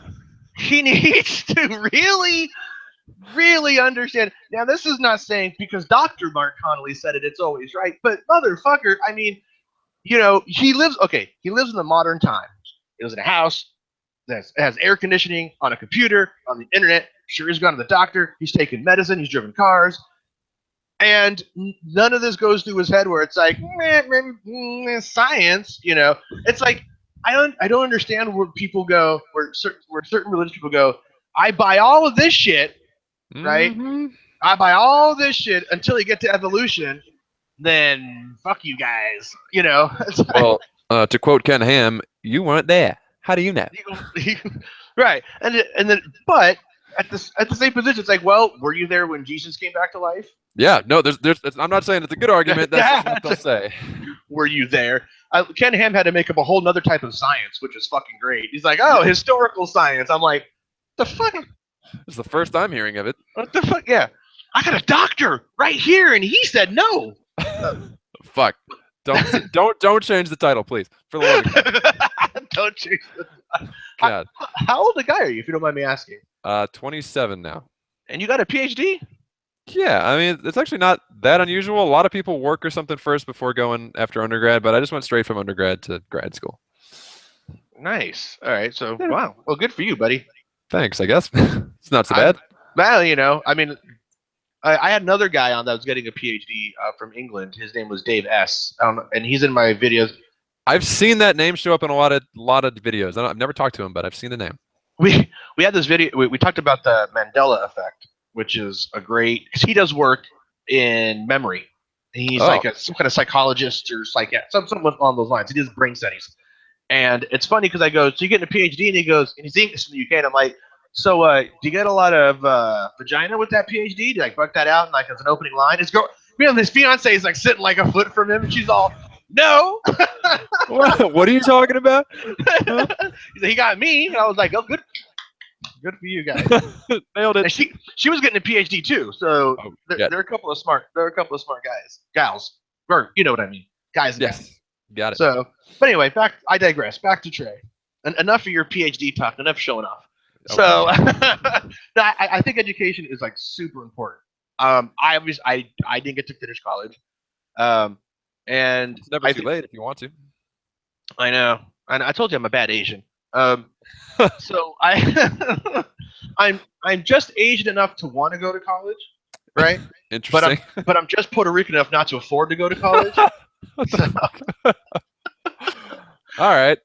really, really understand. Now, this is not saying because Dr. Mark Conley said it, it's always right. But motherfucker, I mean, he lives in the modern times. He lives in a house that has air conditioning, on a computer, on the internet. Sure, he's gone to the doctor. He's taken medicine. He's driven cars. And none of this goes through his head where it's like, science, It's like, I don't understand where people go, where certain religious people go, I buy all of this shit, right? I buy all this shit until you get to evolution. then fuck you guys. You know. Well, to quote Ken Ham, you weren't there. How do you know? Right, and then, but at the same position, it's like, well, were you there when Jesus came back to life? Yeah, no, I'm not saying it's a good argument. That's just what they'll say. Were you there? Ken Ham had to make up a whole nother type of science, which is fucking great. He's like, oh, historical science. I'm like, the fuck? This is the first I'm hearing of it. What the fuck? Yeah, I got a doctor right here, and he said no. Fuck. Don't change the title, please. For the love of God. Don't change the God. How old a guy are you, if you don't mind me asking? 27 now. And you got a PhD? Yeah, I mean, it's actually not that unusual. A lot of people work or something first before going after undergrad, but I just went straight from undergrad to grad school. Nice. All right. So, wow. Well, good for you, buddy. Thanks, I guess. It's not so bad. Well, you know, I mean, I had another guy on that was getting a PhD from England. His name was Dave S. And he's in my videos. I've seen that name show up in a lot of videos. I've never talked to him, but I've seen the name. We had this video. We talked about the Mandela effect, which is a great, because he does work in memory. He's like some kind of psychologist or something along those lines. He does brain studies. And it's funny because I go, so you getting a PhD? And he goes, and he's English from the UK. And I'm like, so do you get a lot of vagina with that PhD? Do you like buck that out and like as an opening line? His fiance is like sitting like a foot from him, and she's all, no. What are you talking about? Huh? He got me, and I was like, oh, good for you guys. Nailed it. And she was getting a PhD too, so there are a couple of smart gals, or you know what I mean, guys. And yes, got it. So, but anyway, I digress. Back to Trey. Enough of your PhD talk. Enough showing off. Okay. So, I think education is like super important. I didn't get to finish college. And it's never too late if you want to. I know. And I told you I'm a bad Asian. So I'm just Asian enough to want to go to college, right? Interesting. But I'm just Puerto Rican enough not to afford to go to college. All right.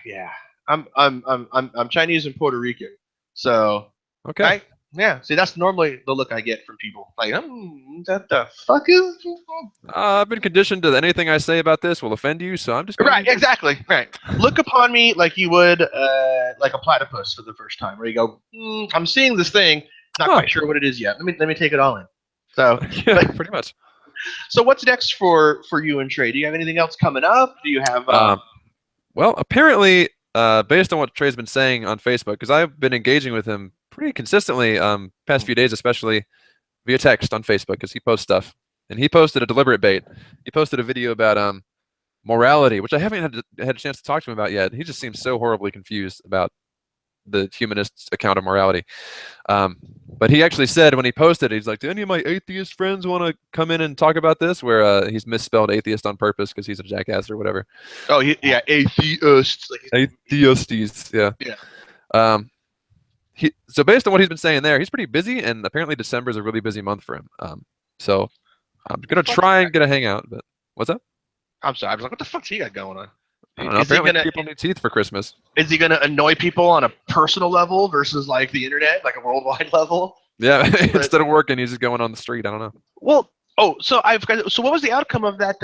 Yeah. I'm Chinese and Puerto Rican. So okay. Yeah, see, that's normally the look I get from people. Like, that the fuck is? I've been conditioned to anything I say about this will offend you, so I'm just right. Exactly. Right. Look upon me like you would like a platypus for the first time, where you go, I'm seeing this thing, not quite sure what it is yet. Let me take it all in. So yeah, pretty much. So what's next for you and Trey? Do you have anything else coming up? Do you have? Well, apparently, based on what Trey's been saying on Facebook, because I've been engaging with him pretty consistently past few days, especially via text on Facebook, because he posts stuff. And he posted a deliberate bait. He posted a video about morality, which I haven't had a chance to talk to him about yet. He just seems so horribly confused about the humanist's account of morality. But he actually said when he posted it, he's like, do any of my atheist friends want to come in and talk about this? Where he's misspelled atheist on purpose because he's a jackass or whatever. Oh, yeah, atheists. Atheistes, yeah. Yeah. So based on what he's been saying there, he's pretty busy, and apparently December is a really busy month for him. So I'm going to try and get a hangout, but what's up? I'm sorry. I was like, what the fuck's he got going on? I don't know. Apparently people need teeth for Christmas. Is he going to annoy people on a personal level versus like the internet, like a worldwide level? Yeah, instead of working, he's just going on the street. I don't know. Well, so what was the outcome of that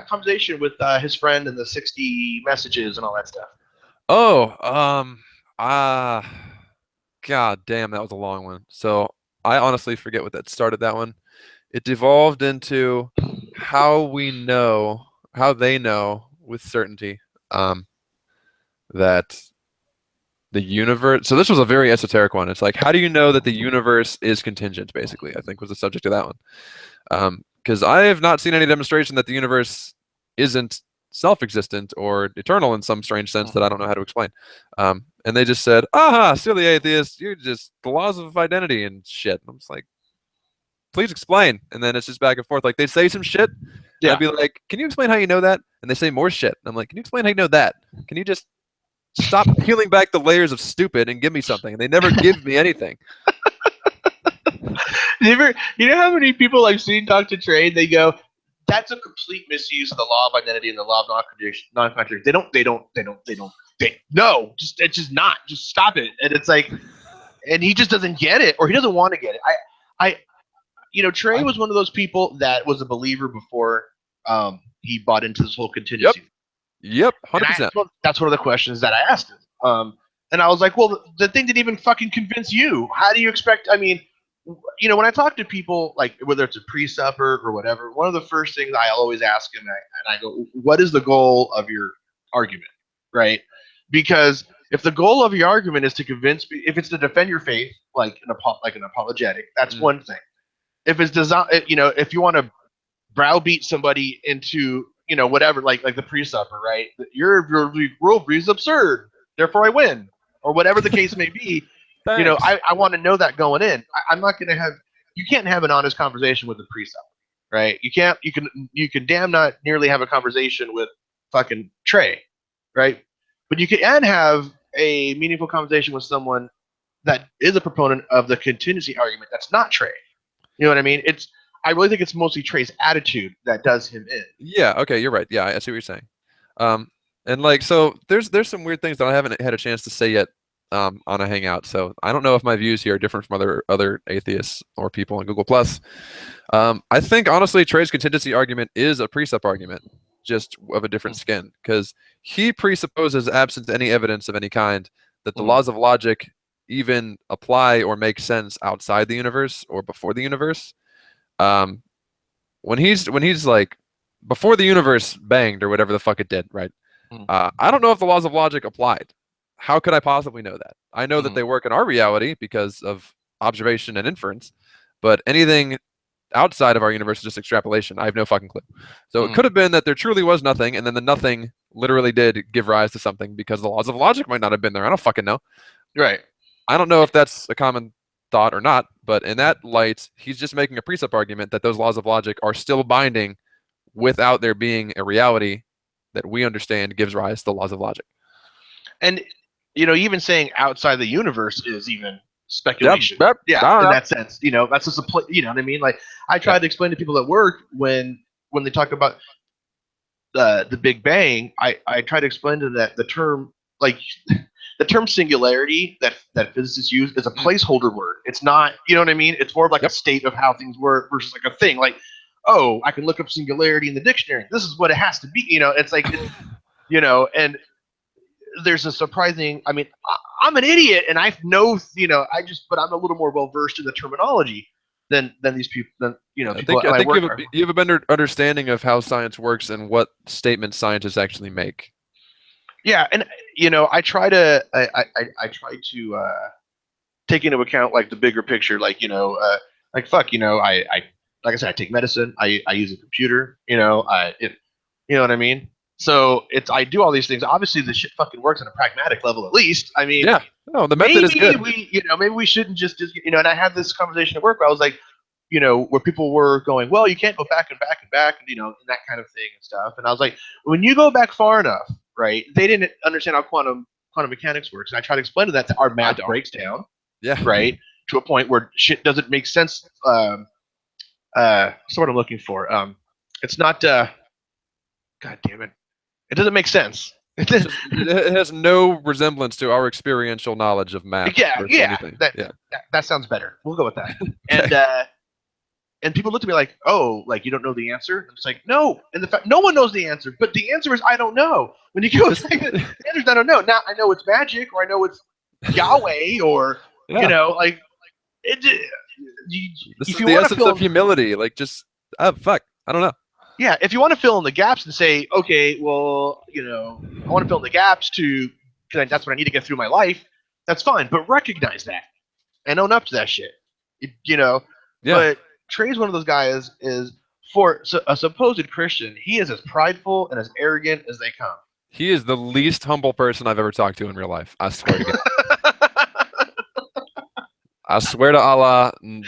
conversation with his friend and the 60 messages and all that stuff? God damn, that was a long one. So I honestly forget what that started. That one, it devolved into how they know with certainty that the universe. So this was a very esoteric one. It's like, how do you know that the universe is contingent? Basically, I think was the subject of that one. Because I have not seen any demonstration that the universe isn't self-existent or eternal in some strange sense that I don't know how to explain. And they just said, aha, silly atheist, you're just the laws of identity and shit. And I'm just like, please explain. And then it's just back and forth. Like they say some shit. Yeah. I'd be like, can you explain how you know that? And they say more shit. And I'm like, can you explain how you know that? Can you just stop peeling back the layers of stupid and give me something? And they never give me anything. You know how many people I've seen talk to Trey, they go, that's a complete misuse of the law of identity and the law of non-contradiction. It's just not. Just stop it. And it's like, and he just doesn't get it, or he doesn't want to get it. Trey was one of those people that was a believer before he bought into this whole Yep. contingency. Yep. And 100%. that's one of the questions that I asked him. And I was like, well, the thing didn't even fucking convince you. How do you expect? I mean, when I talk to people, like whether it's a pre-supper or whatever, one of the first things I always ask them, and I go, what is the goal of your argument, right? Because if the goal of your argument is to convince, if it's to defend your faith, like an apologetic, that's one thing. If it's designed, if you want to browbeat somebody into, whatever, like the pre-supper, right? Your worldview is absurd, therefore I win, or whatever the case may be. Thanks. I want to know that going in. I'm not going to have. You can't have an honest conversation with a pre-supper, right? You can't. You can damn not nearly have a conversation with fucking Trey, right? But you can have a meaningful conversation with someone that is a proponent of the contingency argument that's not Trey. You know what I mean? I really think it's mostly Trey's attitude that does him in. Yeah. Okay. You're right. Yeah, I see what you're saying. And like, so there's some weird things that I haven't had a chance to say yet on a Hangout. So I don't know if my views here are different from other atheists or people on Google Plus. I think honestly, Trey's contingency argument is a precept argument, just of a different skin, because he presupposes, absent any evidence of any kind, that the laws of logic even apply or make sense outside the universe or before the universe. When he's like before the universe banged or whatever the fuck it did, right? I don't know if the laws of logic applied. How could I possibly know that? I know that they work in our reality because of observation and inference, but anything outside of our universe is just extrapolation. I have no fucking clue. So it could have been that there truly was nothing, and then the nothing literally did give rise to something because the laws of logic might not have been there. I don't fucking know. Right. I don't know if that's a common thought or not, but in that light, he's just making a precept argument that those laws of logic are still binding without there being a reality that we understand gives rise to the laws of logic. And even saying outside the universe is even speculation. Yep. Yeah, in that sense, that's just you know what I mean? Like I tried to explain to people at work when they talk about the Big Bang, I try to explain to them that the term singularity that physicists use is a placeholder word. It's not, you know what I mean? It's more of like a state of how things work versus like a thing. Like, oh, I can look up singularity in the dictionary. This is what it has to be. It's like, and there's a surprising. I mean, I'm an idiot, and I know, but I'm a little more well versed in the terminology than these people. I think you have a better understanding of how science works and what statements scientists actually make. Yeah, and I try to take into account like the bigger picture, like like fuck, I like I said, I take medicine, I use a computer, you know what I mean. So I do all these things. Obviously, the shit fucking works on a pragmatic level, at least. I mean, yeah, the method is good. Maybe we shouldn't just And I had this conversation at work where I was like, where people were going, well, you can't go back and back and back, and that kind of thing and stuff. And I was like, when you go back far enough, right? They didn't understand how quantum mechanics works, and I try to explain to that our math breaks down, right, to a point where shit doesn't make sense. What's the word I'm looking for? It's not. God damn it! It doesn't make sense. It has no resemblance to our experiential knowledge of math. Yeah. That sounds better. We'll go with that. And people look at me like, oh, like you don't know the answer? And it's like, no. And the fact, no one knows the answer, but the answer is I don't know. When you go, the answer is I don't know. Now I know it's magic, or I know it's Yahweh, or like it. This is the essence of humility. Like, just fuck, I don't know. Yeah, if you want to fill in the gaps and say, okay, well, I want to fill in the gaps because that's what I need to get through my life. That's fine, but recognize that and own up to that shit. Yeah. But Trey's one of those guys for a supposed Christian, he is as prideful and as arrogant as they come. He is the least humble person I've ever talked to in real life. I swear to God. I swear to Allah, man,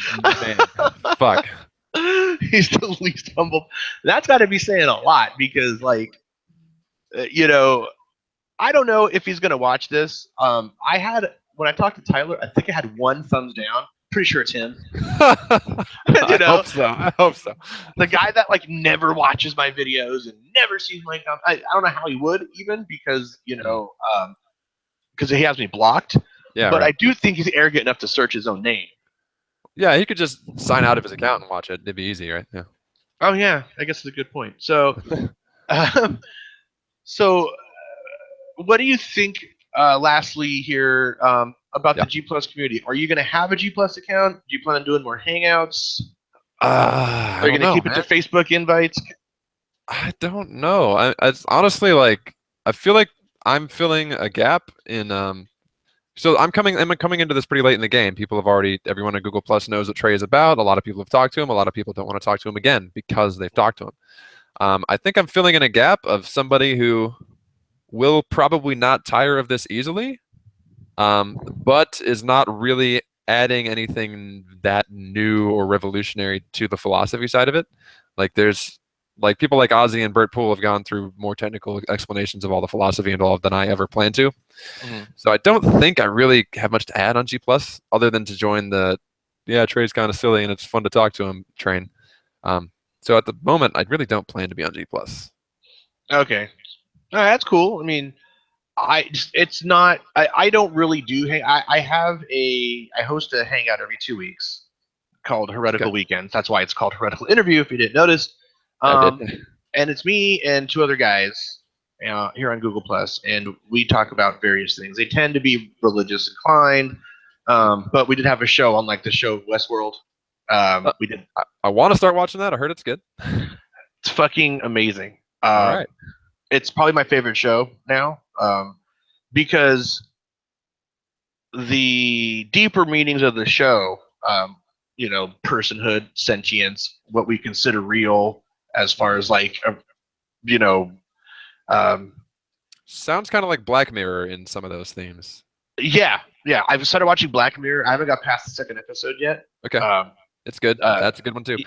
fuck. He's the least humble. That's got to be saying a lot because, like, I don't know if he's gonna watch this. When I talked to Tyler, I think I had 1 thumbs down. Pretty sure it's him. I hope so. The guy that like never watches my videos and never sees my comments. I don't know how he would even because because he has me blocked. Yeah, but right. I do think he's arrogant enough to search his own name. Yeah, he could just sign out of his account and watch it. It'd be easy, right? Yeah. Oh yeah, I guess it's a good point. So, um, so what do you think? Lastly, here about Yeah. the G Plus community. Are you going to have a G Plus account? Do you plan on doing more Hangouts? I Are you don't going to know, keep it to man. Facebook invites? I don't know. It's honestly like I feel like I'm filling a gap in So I'm coming into this pretty late in the game. Everyone at Google Plus knows what Trey is about. A lot of people have talked to him. A lot of people don't want to talk to him again because they've talked to him. I think I'm filling in a gap of somebody who will probably not tire of this easily, but is not really adding anything that new or revolutionary to the philosophy side of it. Like there's like people like Ozzy and Bert Poole have gone through more technical explanations of all the philosophy involved than I ever plan to. Mhm. So I don't think I really have much to add on G Plus other than to join the Trey's kind of silly and it's fun to talk to him train. So at the moment I really don't plan to be on G Plus. Okay, that's cool. I mean, it's not. I don't really do hang. I host a hangout every 2 weeks called Okay. Heretical Weekends. That's why it's called Heretical Interview. If you didn't notice, I did. and it's me and two other guys here on Google Plus, and we talk about various things. They tend to be religious inclined, but we did have a show on like the show Westworld. We did. I want to start watching that. I heard it's good. It's fucking amazing. All right. It's probably my favorite show now because the deeper meanings of the show, personhood, sentience, what we consider real, as far as like, you know, um, Sounds kind of like Black Mirror in some of those themes. yeah, yeah. I've started watching Black Mirror. I haven't got past the second episode yet. Okay. Um, It's good. uh, That's a good one too.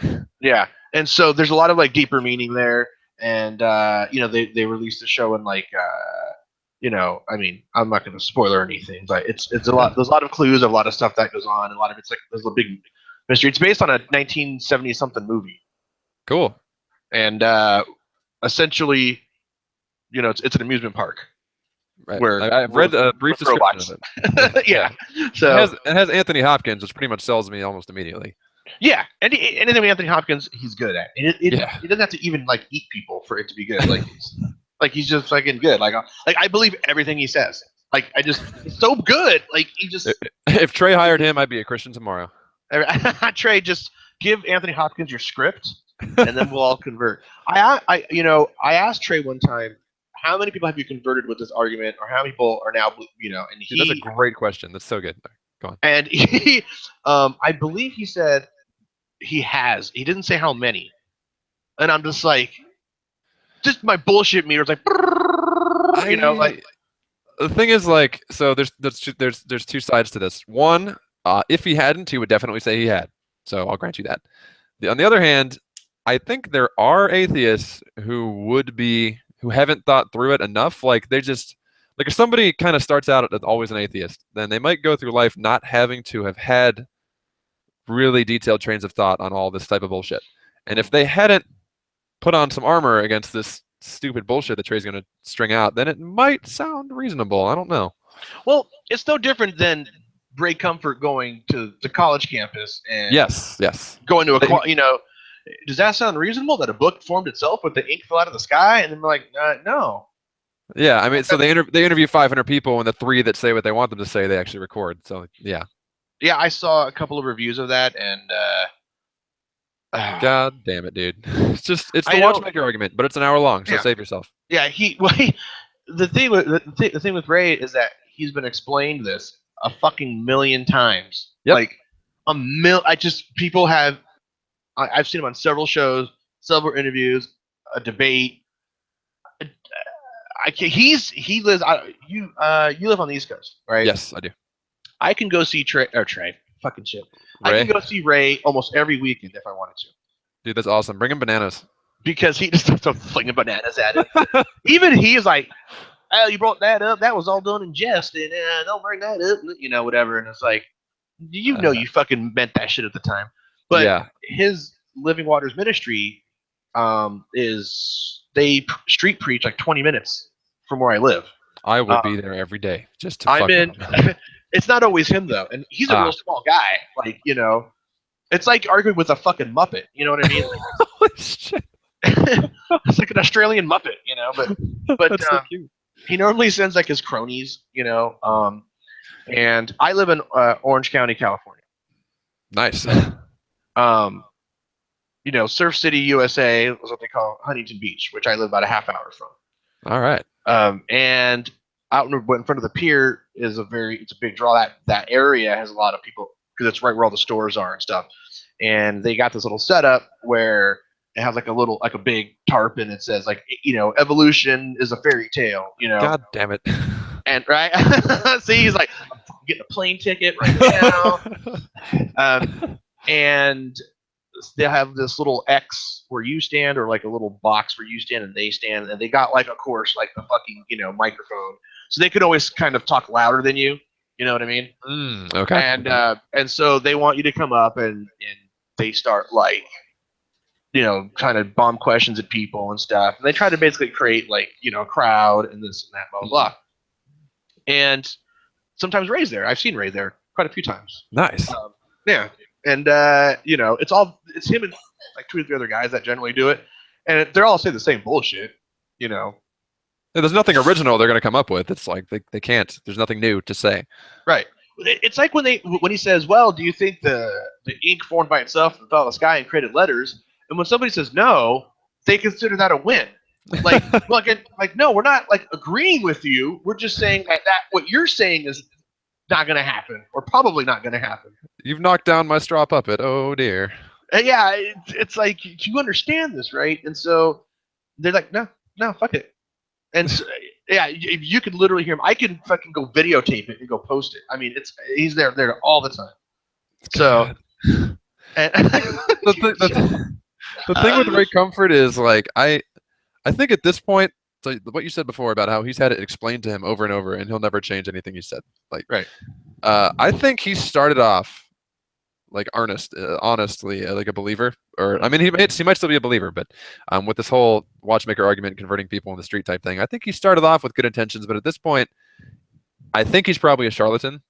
yeah, and so there's a lot of like deeper meaning there, and they released the show in like. I mean, I'm not going to spoiler anything, but it's a lot. There's a lot of clues, a lot of stuff that goes on, and a lot of it's like there's a big mystery. It's based on a 1970 something movie, Cool. and essentially, it's an amusement park Right. where I've read a brief with description robots. of it. Yeah, It so has Anthony Hopkins, which pretty much sells me almost immediately. yeah, and anything with Anthony Hopkins, he's good at. Yeah. He doesn't have to even like eat people for it to be good. Like he's just fucking good. Like I believe everything he says. Like he's so good. Like he just If Trey hired him, I'd be a Christian tomorrow. Trey, just give Anthony Hopkins your script, and then we'll all convert. I asked Trey one time, how many people have you converted with this argument, or how many people are now, and Dude, that's a great question. That's so good. Go on. and I believe he said he has. He didn't say how many, and I'm just like, just my bullshit meter's like, like. The thing is, like, so there's two sides to this. One, if he hadn't, he would definitely say he had. So I'll grant you that. On the other hand, I think there are atheists who haven't thought through it enough. Like if somebody kind of starts out as always an atheist, then they might go through life not having to have had really detailed trains of thought on all this type of bullshit. And if they hadn't put on some armor against this stupid bullshit that Trey's going to string out, then it might sound reasonable. I don't know. Well, it's no different than Ray Comfort going to the college campus and yes, going to does that sound reasonable that a book formed itself with the ink fell out of the sky? And then we're like, no. Yeah, I mean, so they interview 500 people, and the 3 that say what they want them to say, they actually record. So yeah. Yeah, I saw a couple of reviews of that, and God damn it, dude! It's the watchmaker argument, but it's an hour long, so save yourself. Yeah, the thing with Ray is that he's been explained this a fucking million times. Yep. Like people have. I've seen him on several shows, several interviews, a debate. He lives. You live on the East Coast, right? Yes, I do. I can go see Trey. Fucking shit. Ray? I can go see Ray almost every weekend if I wanted to. Dude, that's awesome. Bring him bananas. Because he just starts flinging bananas at him. Even he's like, "Oh, you brought that up. That was all done in jest, and don't bring that up." Whatever. And it's like, you fucking meant that shit at the time. But yeah. His Living Waters ministry is they street preach like 20 minutes from where I live. I will be there every day just to I'm in. It's not always him though, and he's a real small guy. Like It's like arguing with a fucking Muppet. You know what I mean? Like, Holy shit. it's like an Australian Muppet, you know. But That's so cute. he normally sends like his cronies, you know. And I live in Orange County, California. Nice. Um, you know, Surf City, USA is what they call Huntington Beach, which I live about a half hour from. All right. And out in front of the pier is it's a big draw. That area has a lot of people because it's right where all the stores are and stuff. And they got this little setup where it has like a big tarp and it says like, you know, evolution is a fairy tale, you know. God damn it. And right, see, he's like, I'm getting a plane ticket right now. And they have this little X where you stand, or like a little box where you stand and they stand, and they got like, of course, like the fucking, you know, microphone, so they could always kind of talk louder than you. You know what I mean? Okay. And so they want you to come up and they start like, you know, kind of bomb questions at people and stuff, and they try to basically create like, you know, a crowd and this and that, blah blah blah. And sometimes Ray's there. I've seen Ray there quite a few times. Nice. Yeah. And you know, it's him and like 2 or 3 other guys that generally do it, and they're all saying the same bullshit, you know. There's nothing original they're going to come up with. It's like they can't. There's nothing new to say. Right. It's like when he says, "Well, do you think the ink formed by itself and fell out of the sky and created letters?" And when somebody says no, they consider that a win. Like, like no, we're not like agreeing with you. We're just saying that what you're saying is not going to happen, or probably not going to happen. You've knocked down my straw puppet. Oh dear. Yeah, it's like, you understand this, right? And so they're like, no, fuck it. And so, yeah, you could literally hear him. I can fucking go videotape it and go post it. I mean, he's there all the time. So, and, the thing with Ray Comfort is like I think at this point, so what you said before about how he's had it explained to him over and over, and he'll never change anything he said. Like, right. I think he started off like honestly, like a believer, or I mean, he might still be a believer, but with this whole watchmaker argument, converting people in the street type thing, I think he started off with good intentions, but at this point, I think he's probably a charlatan,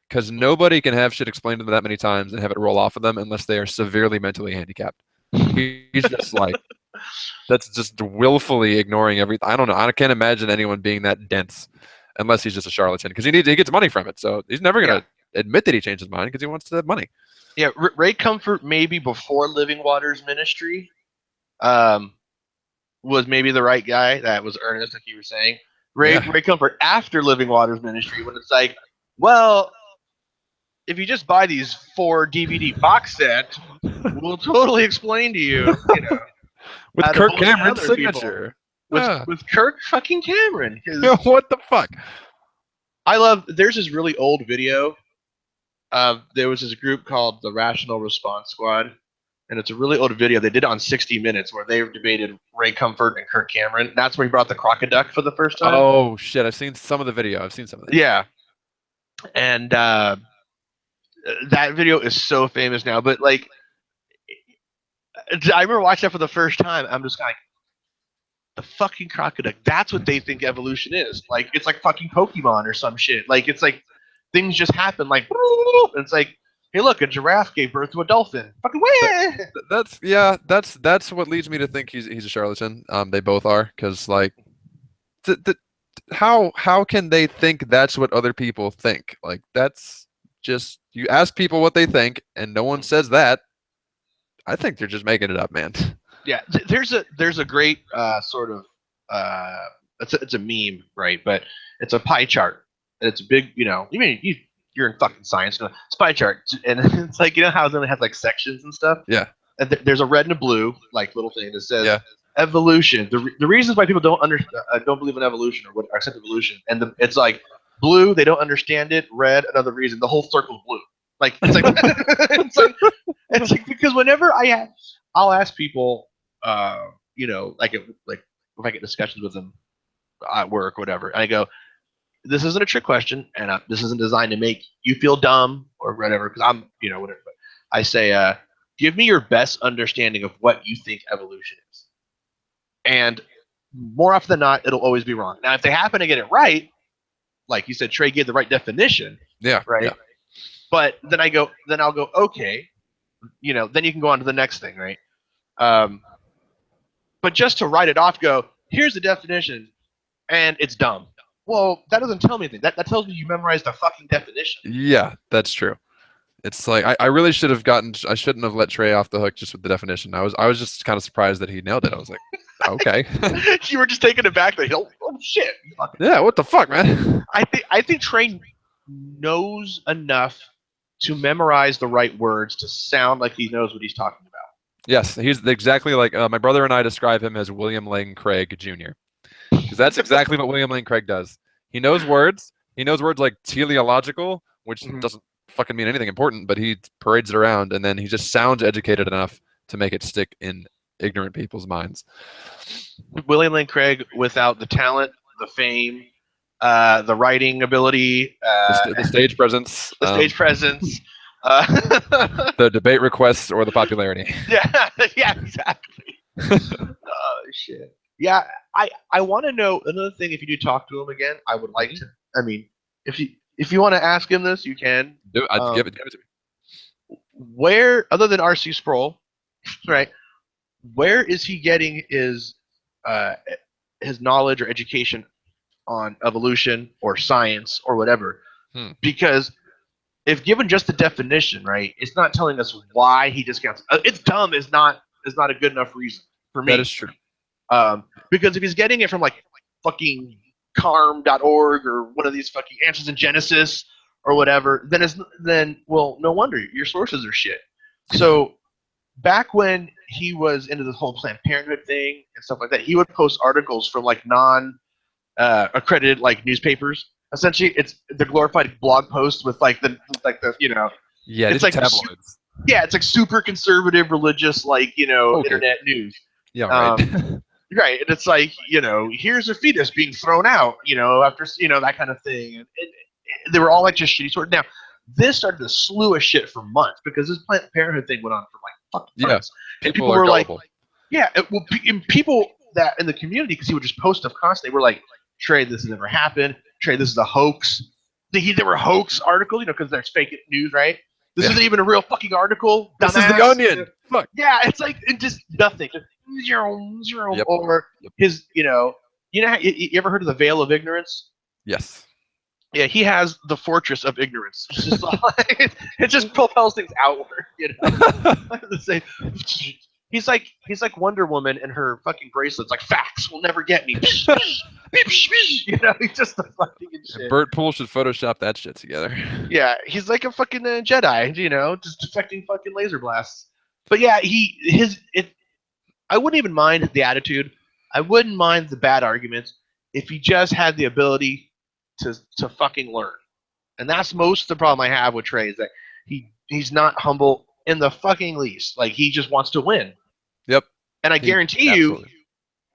because nobody can have shit explained to them that many times and have it roll off of them unless they are severely mentally handicapped. He's just like, that's just willfully ignoring everything. I don't know. I can't imagine anyone being that dense unless he's just a charlatan, because he gets money from it, so he's never gonna admit that he changed his mind because he wants to have money. Yeah, Ray Comfort maybe before Living Waters Ministry was maybe the right guy. That was earnest, like you were saying. Ray Comfort after Living Waters Ministry, when it's like, well, if you just buy these 4 DVD box sets, we'll totally explain to you, you know, with Kirk Cameron's signature. With Kirk fucking Cameron. What the fuck? There's this really old video. There was this group called the Rational Response Squad, and it's a really old video. They did it on 60 Minutes, where they debated Ray Comfort and Kirk Cameron. That's where he brought the crocoduck for the first time. Oh shit! I've seen some of the video. Yeah, and that video is so famous now. But like, I remember watching that for the first time. I'm just like, the fucking crocoduck. That's what they think evolution is. Like, it's like fucking Pokemon or some shit. Like, it's like things just happen. Like, and it's like, hey, look, a giraffe gave birth to a dolphin. Fucking way. That's what leads me to think he's a charlatan. They both are, because like, how can they think that's what other people think? Like, that's just, you ask people what they think, and no one says that. I think they're just making it up, man. Yeah, there's a great sort of it's a meme, right? But it's a pie chart, and it's a big, you know, you're in fucking science. It's a pie chart, and it's like, you know how it only has like sections and stuff. Yeah. And there's a red and a blue like little thing that says evolution. The reasons why people don't believe in evolution or accept evolution, and it's like blue, they don't understand it. Red, another reason. The whole circle's blue. Like, it's like it's like because whenever I'll ask people, you know, like if I get discussions with them at work or whatever, and I go, this isn't a trick question, and this isn't designed to make you feel dumb or whatever, because I'm, you know, whatever. But I say, give me your best understanding of what you think evolution is, and more often than not, it'll always be wrong. Now, if they happen to get it right, like you said, Trey gave the right definition. Yeah. Right. Yeah. But then I'll go, okay, then you can go on to the next thing, right? Um, but just to write it off, go, here's the definition, and it's dumb. Well, that doesn't tell me anything. That tells me you memorized the fucking definition. Yeah, that's true. It's like I really should have gotten. I shouldn't have let Trey off the hook just with the definition. I was just kind of surprised that he nailed it. I was like, okay. You were just taken aback. Like, oh shit. Yeah, what the fuck, man? I think Trey knows enough to memorize the right words to sound like he knows what he's talking about. Yes, he's exactly like my brother and I describe him as William Lane Craig Jr. Because that's exactly what William Lane Craig does. He knows words. He knows words like teleological, which doesn't fucking mean anything important, but he parades it around, and then he just sounds educated enough to make it stick in ignorant people's minds. William Lane Craig without the talent, the fame, the writing ability, the stage presence, the debate requests, or the popularity. Yeah, exactly. Oh shit. Yeah, I want to know another thing. If you do talk to him again, I would like to. I mean, if you want to ask him this, you can. I'd give it to me. Where, other than R.C. Sproul, right? Where is he getting his knowledge or education on evolution or science or whatever? Because if given just the definition, right, it's not telling us why he discounts. It's dumb is not a good enough reason for me. That is true. Because if he's getting it from like fucking carm.org or one of these fucking Answers in Genesis or whatever, then well, no wonder your sources are shit. So back when he was into this whole Planned Parenthood thing and stuff like that, he would post articles from like accredited like newspapers. Essentially, it's the glorified blog post with like the it's like tabloids. It's like super conservative, religious, like internet news. Yeah, right. Right, and it's like here's a fetus being thrown out, after that kind of thing, and they were all like just shitty sort. Now, this started a slew of shit for months because this Planned Parenthood thing went on for like fucking months. And people were gullible. and people that in the community, because he would just post stuff constantly, were like, Trey, this has never happened. Trey, this is a hoax. There were hoax articles, because there's fake news, right? This isn't even a real fucking article. This is the Onion. Fuck. Yeah, it's like just nothing. Just zero. Yep. Or his, you ever heard of the Veil of Ignorance? Yes. Yeah, he has the Fortress of Ignorance. It's just like, it just propels things outward, He's like Wonder Woman and her fucking bracelets. Like, facts will never get me. He's just the fucking shit. Bert Poole should Photoshop that shit together. Yeah, he's like a fucking Jedi, just deflecting fucking laser blasts. But yeah, I wouldn't even mind the attitude. I wouldn't mind the bad arguments if he just had the ability to fucking learn. And that's most of the problem I have with Trey, is that he's not humble in the fucking least. Like, he just wants to win. Yep. And I guarantee you,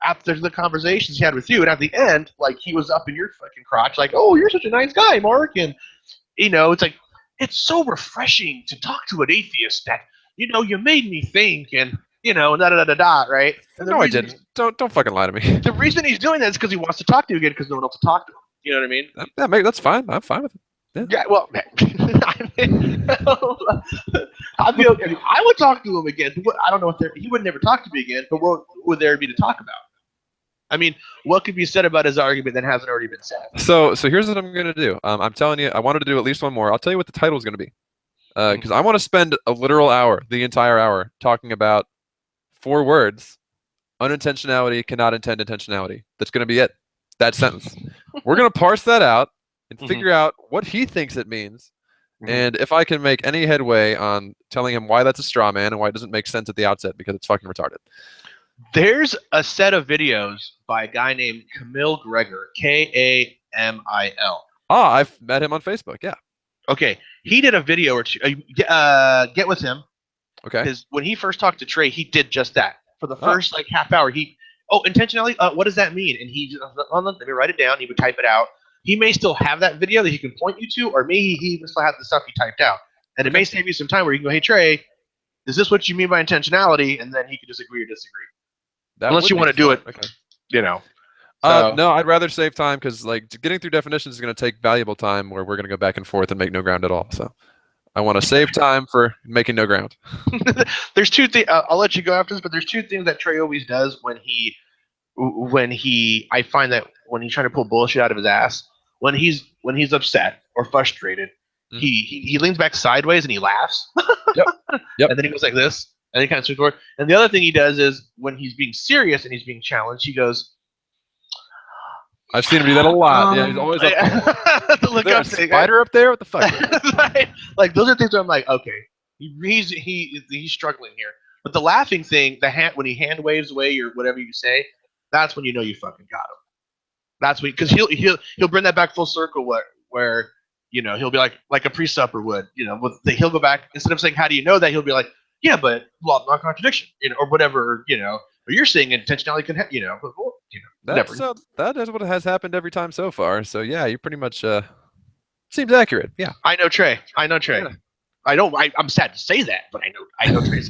after the conversations he had with you, and at the end, like, he was up in your fucking crotch, like, oh, you're such a nice guy, Mark. And, it's like, it's so refreshing to talk to an atheist that, you made me think, and, right? And no, I didn't. Don't fucking lie to me. The reason he's doing that is because he wants to talk to you again, because no one else to talk to him. You know what I mean? Yeah, mate, that's fine. I'm fine with it. Yeah, well, I'd be okay. I would talk to him again. I don't know what he would never talk to me again, but what would there be to talk about? I mean, what could be said about his argument that hasn't already been said? So here's what I'm going to do. I'm telling you, I wanted to do at least one more. I'll tell you what the title is going to be. Because I want to spend a literal hour, the entire hour, talking about 4 words. Unintentionality cannot intend intentionality. That's going to be it. That sentence. We're going to parse that out and figure out what he thinks it means. And if I can make any headway on telling him why that's a straw man and why it doesn't make sense at the outset because it's fucking retarded. There's a set of videos by a guy named Camille Gregor, Kamil. I've met him on Facebook, yeah. Okay, he did a video or two. Get with him. Okay. Because when he first talked to Trey, he did just that. For the first half hour, intentionality, what does that mean? And he just, let me write it down. He would type it out. He may still have that video that he can point you to, or maybe he even still has the stuff he typed out. And it may save you some time where you can go, hey, Trey, is this what you mean by intentionality? And then he could just agree or disagree. Unless you want to do it, So. No, I'd rather save time because, like, getting through definitions is going to take valuable time where we're going to go back and forth and make no ground at all. So I want to save time for making no ground. There's two things. I'll let you go after this, but there's two things that Trey always does I find that when he's trying to pull bullshit out of his ass, when he's upset or frustrated, he leans back sideways and he laughs. Yep. And then he goes like this, and he kind of swings forward. And the other thing he does is when he's being serious and he's being challenged, he goes. I've seen him do that a lot. Yeah, he's always up there. The look Is there up a thing, spider up there? What the fuck? right? Like those are things where I'm like, okay, he's struggling here. But the laughing thing, when he hand waves away or whatever you say, that's when you know you fucking got him. That's when, because he'll bring that back full circle where he'll be like a pre-supper would, he'll go back instead of saying how do you know that, he'll be like, yeah, but law not contradiction, or whatever, or you're saying intentionality can that is what has happened every time so far. So yeah, you pretty much seems accurate. Yeah. I know Trey. Yeah. I'm sad to say that, but I know Trey's.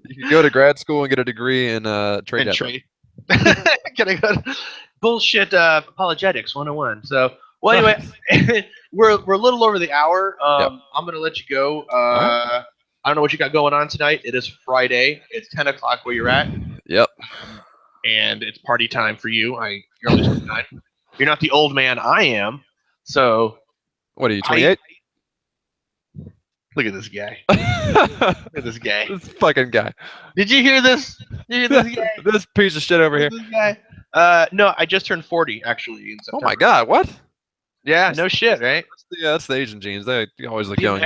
You can go to grad school and get a degree in Trey Jadlow. Gonna go to bullshit apologetics 101. So, well, anyway, we're a little over the hour. I'm gonna let you go. I don't know what you got going on tonight. It is Friday. It's 10 o'clock where you're at. Yep. And it's party time for you. You're only 29. You're not the old man I am. So, what are you, 28? Look at this guy. Look at this guy. This fucking guy. Did you hear this? Did you hear this guy? This piece of shit over here. This guy. No, I just turned 40 actually in September. Oh my god, what? Yeah, no shit, right? That's the Asian genes. They always look young.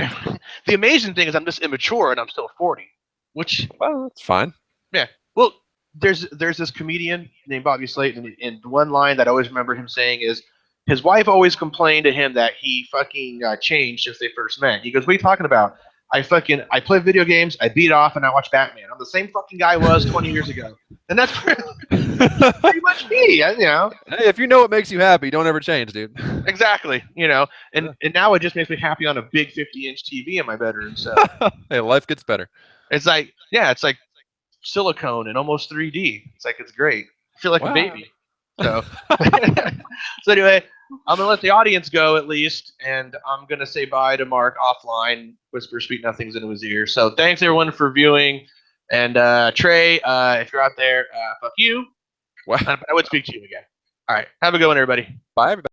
The amazing thing is I'm just immature and I'm still 40, which that's fine. Yeah. Well, there's this comedian named Bobby Slayton, and one line that I always remember him saying is his wife always complained to him that he fucking changed since they first met. He goes, "What are you talking about? I play video games, I beat off, and I watch Batman. I'm the same fucking guy I was 20 years ago." And that's pretty much me, Hey, if you know what makes you happy, don't ever change, dude. Exactly, And now it just makes me happy on a big 50-inch TV in my bedroom. So hey, life gets better. It's like silicone and almost 3D. It's like it's great. I feel like a baby. So, so anyway, I'm gonna let the audience go at least, and I'm gonna say bye to Mark offline. Whisper sweet nothings into his ear. So thanks everyone for viewing, and Trey, if you're out there, fuck you. Wow. I would speak to you again. All right, have a good one, everybody. Bye, everybody.